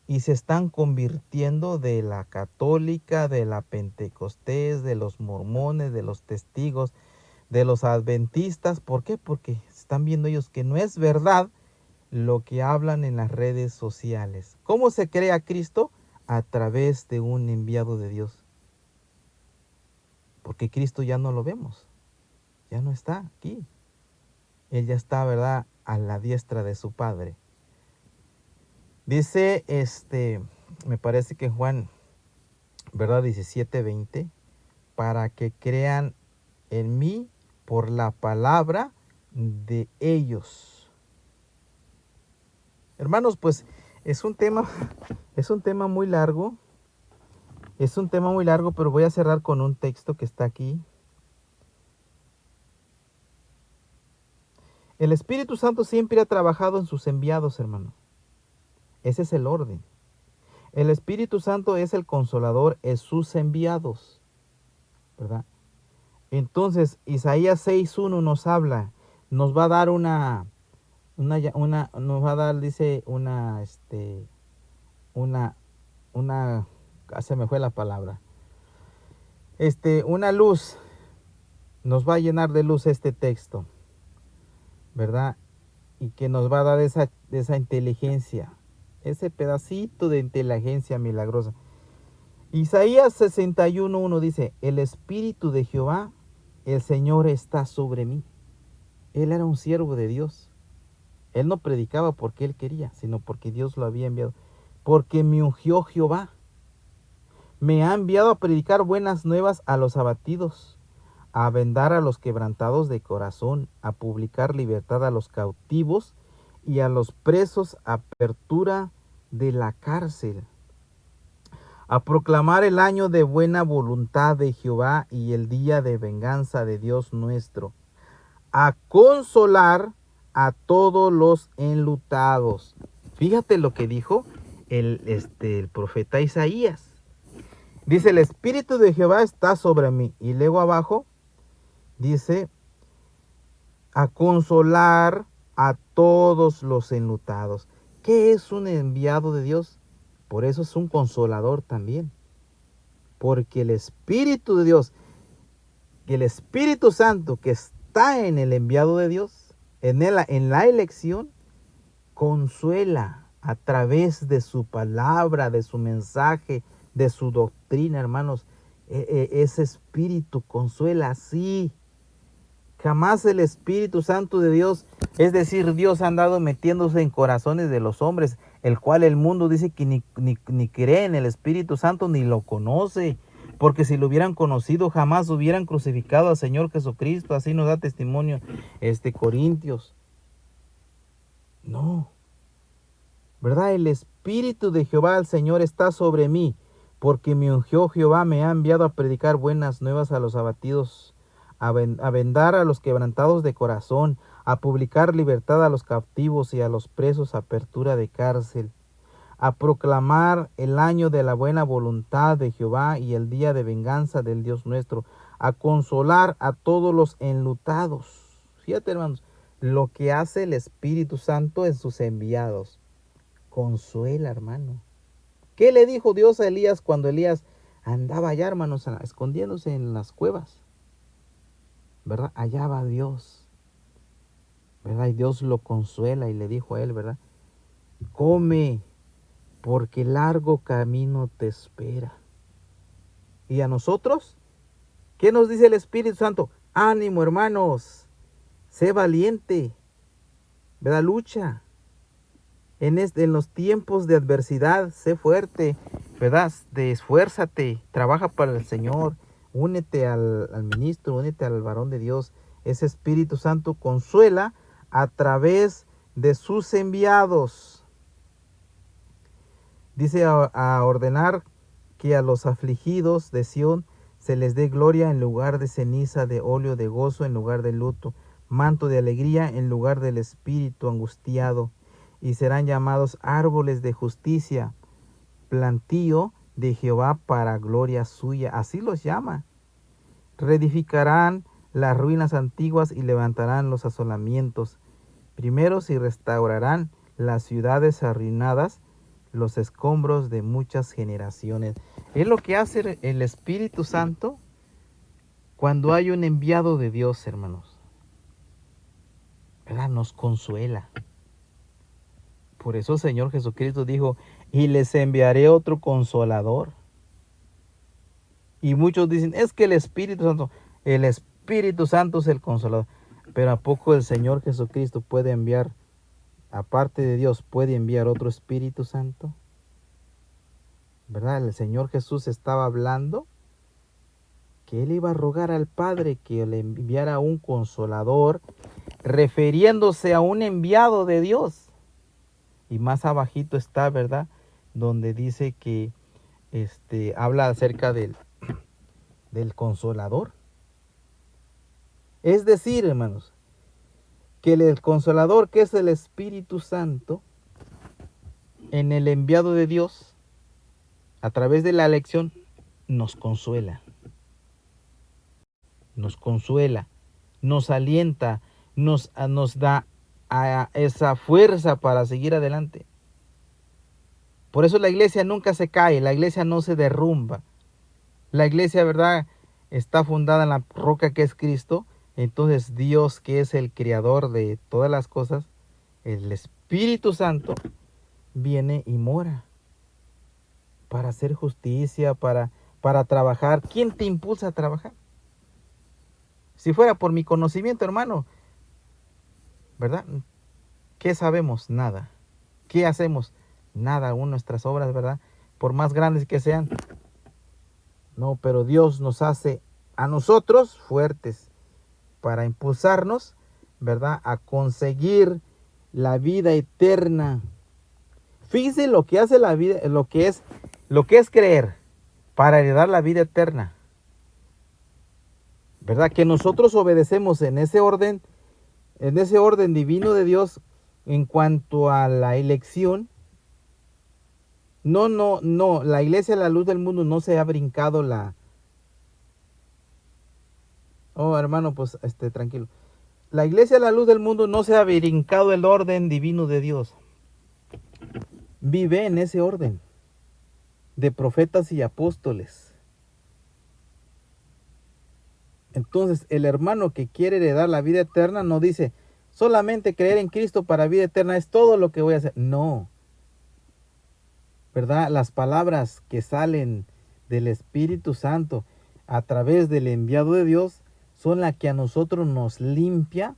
A: y se están convirtiendo de la católica, de la pentecostés, de los mormones, de los testigos, de los adventistas. ¿Por qué? Porque están viendo ellos que no es verdad lo que hablan en las redes sociales. ¿Cómo se crea Cristo? A través de un enviado de Dios. Porque Cristo ya no lo vemos. Ya no está aquí. Él ya está, ¿verdad?, a la diestra de su Padre. Dice, me parece que Juan, ¿verdad?, 17:20, para que crean en mí por la palabra de ellos. Hermanos, pues es un tema muy largo. Es un tema muy largo, pero voy a cerrar con un texto que está aquí. El Espíritu Santo siempre ha trabajado en sus enviados, hermano. Ese es el orden. El Espíritu Santo es el consolador, es sus enviados, ¿verdad? Entonces, Isaías 6:1 nos habla, nos va a dar se me fue la palabra. Una luz, nos va a llenar de luz este texto, ¿verdad? Y que nos va a dar esa inteligencia, ese pedacito de inteligencia milagrosa. Isaías 61:1 dice, el Espíritu de Jehová, el Señor está sobre mí. Él era un siervo de Dios. Él no predicaba porque él quería, sino porque Dios lo había enviado. Porque me ungió Jehová. Me ha enviado a predicar buenas nuevas a los abatidos, a vendar a los quebrantados de corazón, a publicar libertad a los cautivos y a los presos apertura de la cárcel, a proclamar el año de buena voluntad de Jehová y el día de venganza de Dios nuestro, a consolar a todos los enlutados. Fíjate lo que dijo el profeta Isaías. Dice, el Espíritu de Jehová está sobre mí. Y luego abajo dice, a consolar a todos los enlutados. ¿Qué es un enviado de Dios? Por eso es un consolador también. Porque el Espíritu de Dios, el Espíritu Santo que está en el enviado de Dios, en la elección, consuela a través de su palabra, de su mensaje, de su doctrina, hermanos. Ese Espíritu consuela así. Jamás el Espíritu Santo de Dios, es decir, Dios ha andado metiéndose en corazones de los hombres, el cual el mundo dice que ni cree en el Espíritu Santo ni lo conoce, porque si lo hubieran conocido jamás hubieran crucificado al Señor Jesucristo. Así nos da testimonio Corintios. No, ¿verdad? El Espíritu de Jehová el Señor está sobre mí, porque me ungió Jehová, me ha enviado a predicar buenas nuevas a los abatidos, a vendar a los quebrantados de corazón, a publicar libertad a los cautivos y a los presos apertura de cárcel, a proclamar el año de la buena voluntad de Jehová y el día de venganza del Dios nuestro, a consolar a todos los enlutados. Fíjate, hermanos, lo que hace el Espíritu Santo en sus enviados. Consuela, hermano. ¿Qué le dijo Dios a Elías cuando Elías andaba allá, hermanos, escondiéndose en las cuevas? ¿Verdad? Allá va Dios, ¿verdad? Y Dios lo consuela y le dijo a él, ¿verdad? come, porque largo camino te espera. ¿Y a nosotros? ¿Qué nos dice el Espíritu Santo? Ánimo, hermanos, sé valiente, ¿verdad? Lucha. En los tiempos de adversidad, sé fuerte, ¿verdad? Esfuérzate, trabaja para el Señor, únete al ministro, únete al varón de Dios. Ese Espíritu Santo consuela a través de sus enviados. Dice a ordenar que a los afligidos de Sión se les dé gloria en lugar de ceniza, de óleo de gozo en lugar de luto, manto de alegría en lugar del espíritu angustiado, y serán llamados árboles de justicia, plantío de Jehová para gloria suya. Así los llama. Reedificarán las ruinas antiguas y levantarán los asolamientos primeros y restaurarán las ciudades arruinadas, los escombros de muchas generaciones. Es lo que hace el Espíritu Santo cuando hay un enviado de Dios, hermanos. ¿Verdad? Nos consuela. Por eso el Señor Jesucristo dijo, y les enviaré otro consolador. Y muchos dicen, es que el Espíritu Santo es el consolador. Pero ¿a poco el Señor Jesucristo puede enviar, aparte de Dios, puede enviar otro Espíritu Santo? ¿Verdad? El Señor Jesús estaba hablando que Él iba a rogar al Padre que le enviara un consolador, refiriéndose a un enviado de Dios. Y más abajito está, ¿verdad? Donde dice que habla acerca del consolador. Es decir, hermanos, que el consolador, que es el Espíritu Santo, en el enviado de Dios, a través de la elección, nos consuela. Nos consuela, nos alienta, nos da esa fuerza para seguir adelante. Por eso la iglesia nunca se cae, la iglesia no se derrumba. La iglesia, ¿verdad?, está fundada en la roca que es Cristo. Entonces Dios, que es el creador de todas las cosas, el Espíritu Santo, viene y mora para hacer justicia, para trabajar. ¿Quién te impulsa a trabajar? Si fuera por mi conocimiento, hermano, ¿verdad? ¿Qué sabemos? Nada. ¿Qué hacemos? Nada, aún nuestras obras, ¿verdad? Por más grandes que sean. No, pero Dios nos hace a nosotros fuertes para impulsarnos, ¿verdad?, a conseguir la vida eterna. Fíjense lo que hace la vida, lo que es creer para heredar la vida eterna. ¿Verdad? Que nosotros obedecemos en ese orden divino de Dios en cuanto a la elección. No, la iglesia, la luz del mundo, no se ha brincado Oh, hermano, pues, tranquilo. La iglesia, la luz del mundo, no se ha brincado el orden divino de Dios. Vive en ese orden de profetas y apóstoles. Entonces, el hermano que quiere heredar la vida eterna no dice, solamente creer en Cristo para vida eterna es todo lo que voy a hacer. No. ¿Verdad? Las palabras que salen del Espíritu Santo a través del enviado de Dios son las que a nosotros nos limpia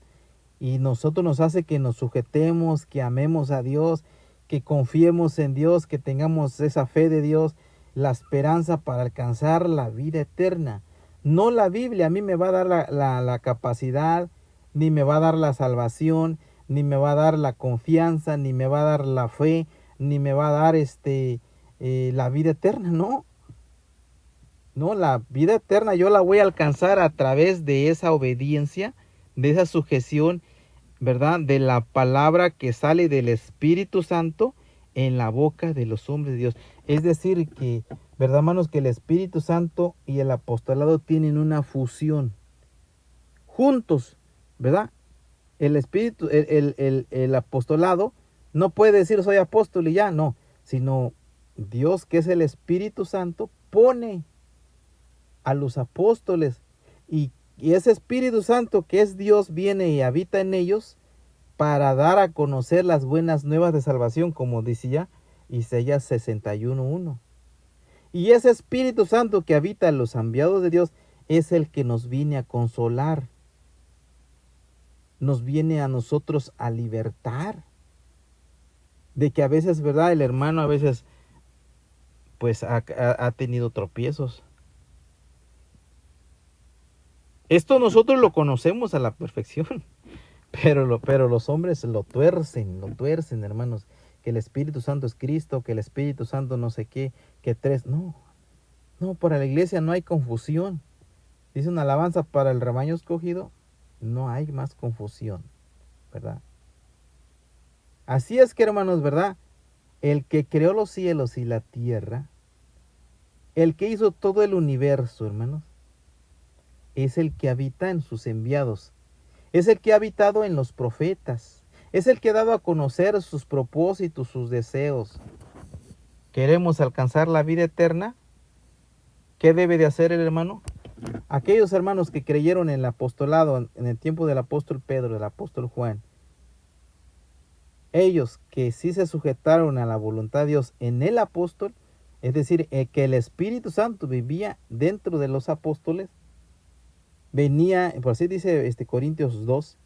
A: y nosotros nos hace que nos sujetemos, que amemos a Dios, que confiemos en Dios, que tengamos esa fe de Dios, la esperanza para alcanzar la vida eterna. No la Biblia a mí me va a dar la capacidad, ni me va a dar la salvación, ni me va a dar la confianza, ni me va a dar la fe, ni me va a dar la vida eterna, no. No, la vida eterna yo la voy a alcanzar a través de esa obediencia, de esa sujeción, ¿verdad?, de la palabra que sale del Espíritu Santo en la boca de los hombres de Dios. Es decir que, ¿verdad, hermanos?, que el Espíritu Santo y el apostolado tienen una fusión juntos, ¿verdad? El Espíritu, el apostolado no puede decir soy apóstol y ya, no, sino Dios, que es el Espíritu Santo, pone a los apóstoles y ese Espíritu Santo, que es Dios, viene y habita en ellos para dar a conocer las buenas nuevas de salvación, como decía Isaías 61:1. Y ese Espíritu Santo que habita en los enviados de Dios es el que nos viene a consolar, nos viene a nosotros a libertar. De que a veces, ¿verdad? El hermano a veces pues ha tenido tropiezos. Esto nosotros lo conocemos a la perfección, pero los hombres lo tuercen, hermanos. Que el Espíritu Santo es Cristo, que el Espíritu Santo no sé qué, que tres. No, para la iglesia no hay confusión. Dice una alabanza para el rebaño escogido, no hay más confusión, ¿verdad? Así es que, hermanos, ¿verdad? El que creó los cielos y la tierra, el que hizo todo el universo, hermanos, es el que habita en sus enviados, es el que ha habitado en los profetas, es el que ha dado a conocer sus propósitos, sus deseos. ¿Queremos alcanzar la vida eterna? ¿Qué debe de hacer el hermano? Aquellos hermanos que creyeron en el apostolado, en el tiempo del apóstol Pedro, del apóstol Juan, ellos que sí se sujetaron a la voluntad de Dios en el apóstol, es decir, que el Espíritu Santo vivía dentro de los apóstoles, venía, por así dice Corintios 2.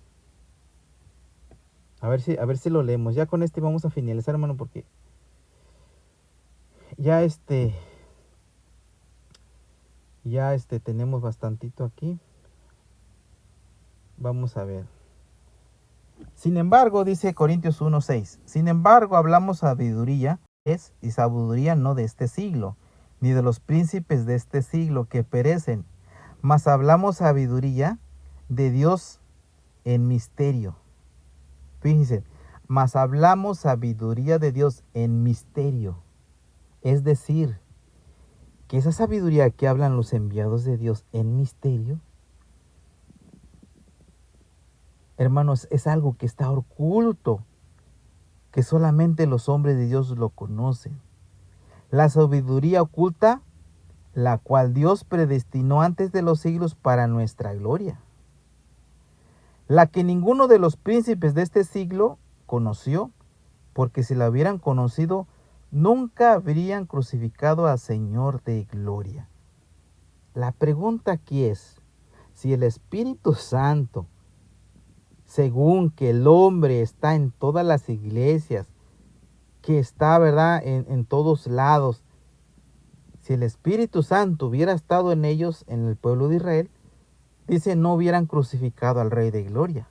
A: A ver si lo leemos. Ya con vamos a finalizar, hermano, porque ya tenemos bastantito aquí. Vamos a ver. Sin embargo, dice Corintios 1:6, sin embargo hablamos sabiduría, y sabiduría no de este siglo, ni de los príncipes de este siglo que perecen, mas hablamos sabiduría de Dios en misterio. Fíjense, mas hablamos sabiduría de Dios en misterio. Es decir, que esa sabiduría que hablan los enviados de Dios en misterio, hermanos, es algo que está oculto, que solamente los hombres de Dios lo conocen. La sabiduría oculta, la cual Dios predestinó antes de los siglos para nuestra gloria, la que ninguno de los príncipes de este siglo conoció, porque si la hubieran conocido, nunca habrían crucificado al Señor de gloria. La pregunta aquí es, si el Espíritu Santo, según que el hombre está en todas las iglesias, que está, ¿verdad?, en todos lados, si el Espíritu Santo hubiera estado en ellos, en el pueblo de Israel, dice, no hubieran crucificado al Rey de Gloria.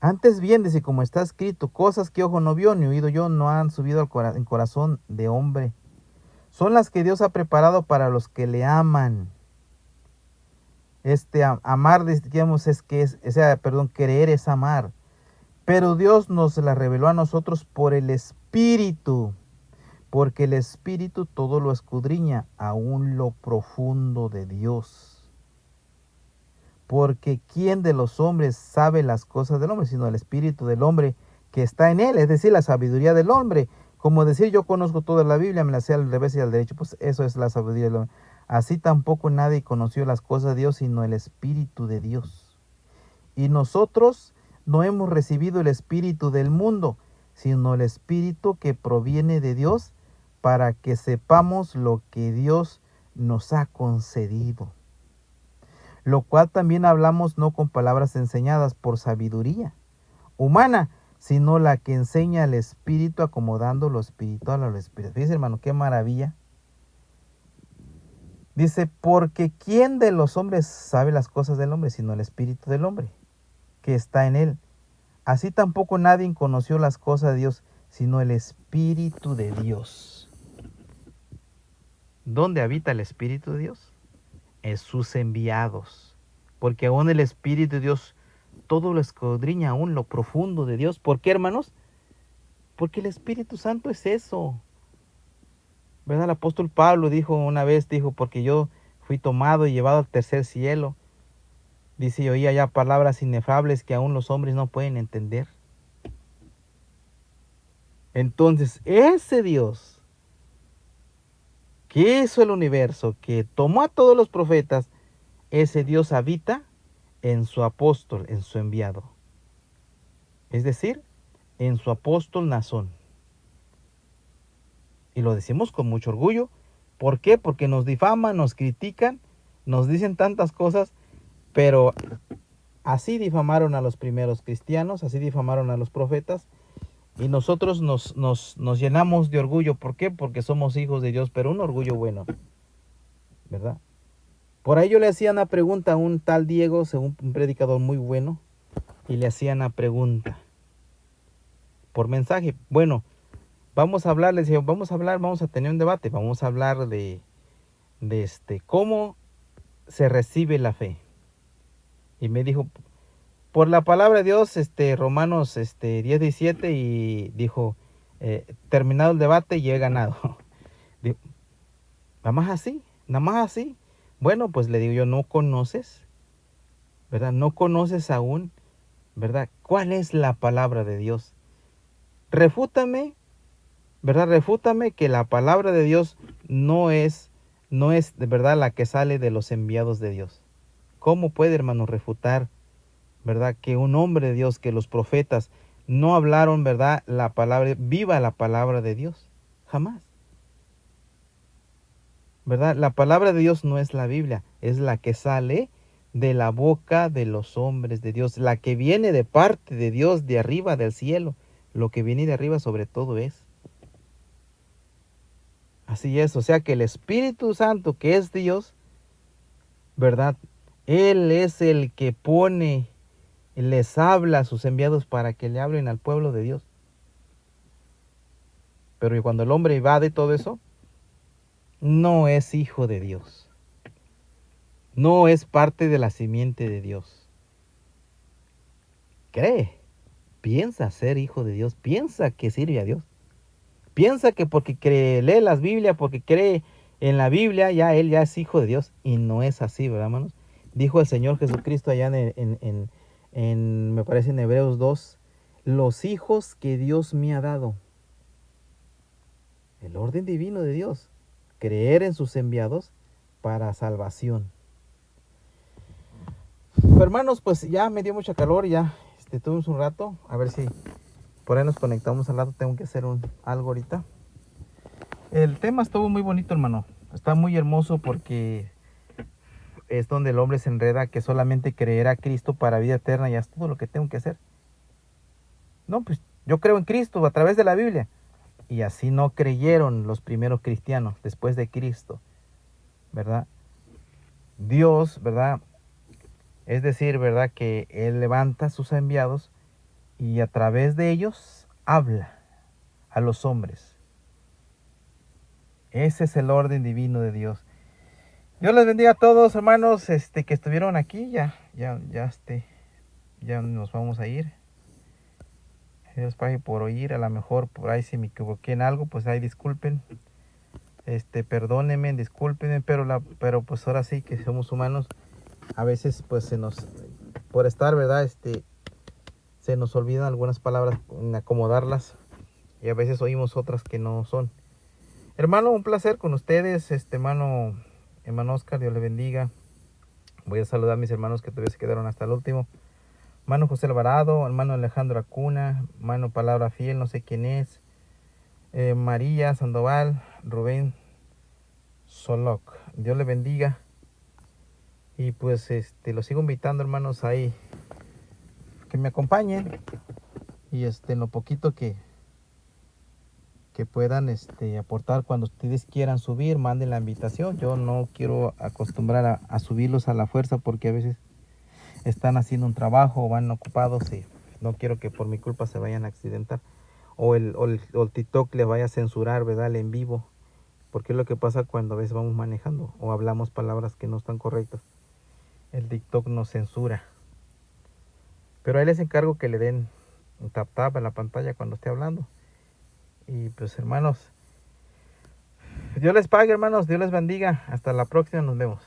A: Antes bien, dice, como está escrito, cosas que ojo no vio, ni oído yo, no han subido al corazón de hombre. Son las que Dios ha preparado para los que le aman. Amar, digamos, creer es amar. Pero Dios nos la reveló a nosotros por el Espíritu, porque el Espíritu todo lo escudriña, aún lo profundo de Dios. Porque ¿quién de los hombres sabe las cosas del hombre, sino el Espíritu del hombre que está en él? Es decir, la sabiduría del hombre. Como decir, yo conozco toda la Biblia, me la sé al revés y al derecho. Pues eso es la sabiduría del hombre. Así tampoco nadie conoció las cosas de Dios, sino el Espíritu de Dios. Y nosotros no hemos recibido el Espíritu del mundo, sino el Espíritu que proviene de Dios, para que sepamos lo que Dios nos ha concedido. Lo cual también hablamos no con palabras enseñadas por sabiduría humana, sino la que enseña el Espíritu, acomodando lo espiritual a lo espiritual. Fíjense, hermano, qué maravilla. Dice, porque ¿quién de los hombres sabe las cosas del hombre, sino el Espíritu del hombre que está en él? Así tampoco nadie conoció las cosas de Dios, sino el Espíritu de Dios. ¿Dónde habita el Espíritu de Dios? En sus enviados. Porque aún el Espíritu de Dios todo lo escudriña, aún lo profundo de Dios. ¿Por qué, hermanos? Porque el Espíritu Santo es eso. ¿Verdad? El apóstol Pablo dijo una vez, porque yo fui tomado y llevado al tercer cielo. Dice, y oía ya palabras inefables que aún los hombres no pueden entender. Entonces, ese Dios que hizo el universo, que tomó a todos los profetas, ese Dios habita en su apóstol, en su enviado. Es decir, en su apóstol Nazón. Y lo decimos con mucho orgullo. ¿Por qué? Porque nos difaman, nos critican, nos dicen tantas cosas, pero así difamaron a los primeros cristianos, así difamaron a los profetas, y nosotros nos llenamos de orgullo. ¿Por qué? Porque somos hijos de Dios, pero un orgullo bueno, ¿verdad? Por ahí yo le hacía una pregunta a un tal Diego, según un predicador muy bueno, y le hacía una pregunta por mensaje. Bueno, vamos a hablar, le decía, vamos a tener un debate, vamos a hablar de cómo se recibe la fe. Y me dijo, por la palabra de Dios, Romanos 10:17, y dijo, terminado el debate y he ganado. Digo, nada más así. Bueno, pues le digo yo, no conoces, ¿verdad? No conoces aún, ¿verdad? ¿Cuál es la palabra de Dios? Refútame, ¿verdad? Refútame que la palabra de Dios no es de verdad la que sale de los enviados de Dios. ¿Cómo puede, hermano, refutar, verdad, que un hombre de Dios, que los profetas no hablaron, verdad, la palabra, viva la palabra de Dios? Jamás. ¿Verdad? La palabra de Dios no es la Biblia, es la que sale de la boca de los hombres de Dios, la que viene de parte de Dios, de arriba del cielo. Lo que viene de arriba sobre todo es. Así es, o sea que el Espíritu Santo, que es Dios, ¿verdad? Él es el que pone, les habla a sus enviados para que le hablen al pueblo de Dios. Pero cuando el hombre evade todo eso, no es hijo de Dios. No es parte de la simiente de Dios. Cree, piensa ser hijo de Dios, piensa que sirve a Dios. Piensa que porque lee las Biblias, porque cree en la Biblia, ya él ya es hijo de Dios. Y no es así, ¿verdad, hermanos? Dijo el Señor Jesucristo allá me parece en Hebreos 2, los hijos que Dios me ha dado. El orden divino de Dios. Creer en sus enviados para salvación. Pero, hermanos, pues ya me dio mucha calor, ya tuvimos un rato. A ver si por ahí nos conectamos al rato. Tengo que hacer algo ahorita. El tema estuvo muy bonito, hermano. Está muy hermoso porque es donde el hombre se enreda que solamente creerá a Cristo para vida eterna. Ya es todo lo que tengo que hacer. No, pues yo creo en Cristo a través de la Biblia. Y así no creyeron los primeros cristianos después de Cristo, ¿verdad? Dios, ¿verdad? Es decir, ¿verdad? Que Él levanta a sus enviados y a través de ellos habla a los hombres. Ese es el orden divino de Dios. Dios les bendiga a todos, hermanos, que estuvieron aquí. Ya nos vamos a ir. Dios pague por oír. A lo mejor por ahí si me equivoqué en algo, pues ahí disculpen. Perdónenme, discúlpenme, pero pues ahora sí que somos humanos. A veces pues por estar, ¿verdad? Se nos olvidan algunas palabras en acomodarlas. Y a veces oímos otras que no son. Hermano, un placer con ustedes, hermano Oscar, Dios le bendiga. Voy a saludar a mis hermanos que todavía se quedaron hasta el último. Hermano José Alvarado, hermano Alejandro Acuna, hermano Palabra Fiel, no sé quién es. María Sandoval, Rubén Soloc, Dios le bendiga. Y pues los sigo invitando, hermanos, ahí que me acompañen. Y en lo poquito que puedan aportar, cuando ustedes quieran subir, manden la invitación. Yo no quiero acostumbrar a subirlos a la fuerza porque a veces están haciendo un trabajo o van ocupados y no quiero que por mi culpa se vayan a accidentar. O el TikTok les vaya a censurar, ¿verdad? El en vivo. Porque es lo que pasa cuando a veces vamos manejando o hablamos palabras que no están correctas. El TikTok nos censura. Pero ahí les encargo que le den un tap a la pantalla cuando esté hablando. Y pues, hermanos, Dios les pague, hermanos. Dios les bendiga. Hasta la próxima. Nos vemos.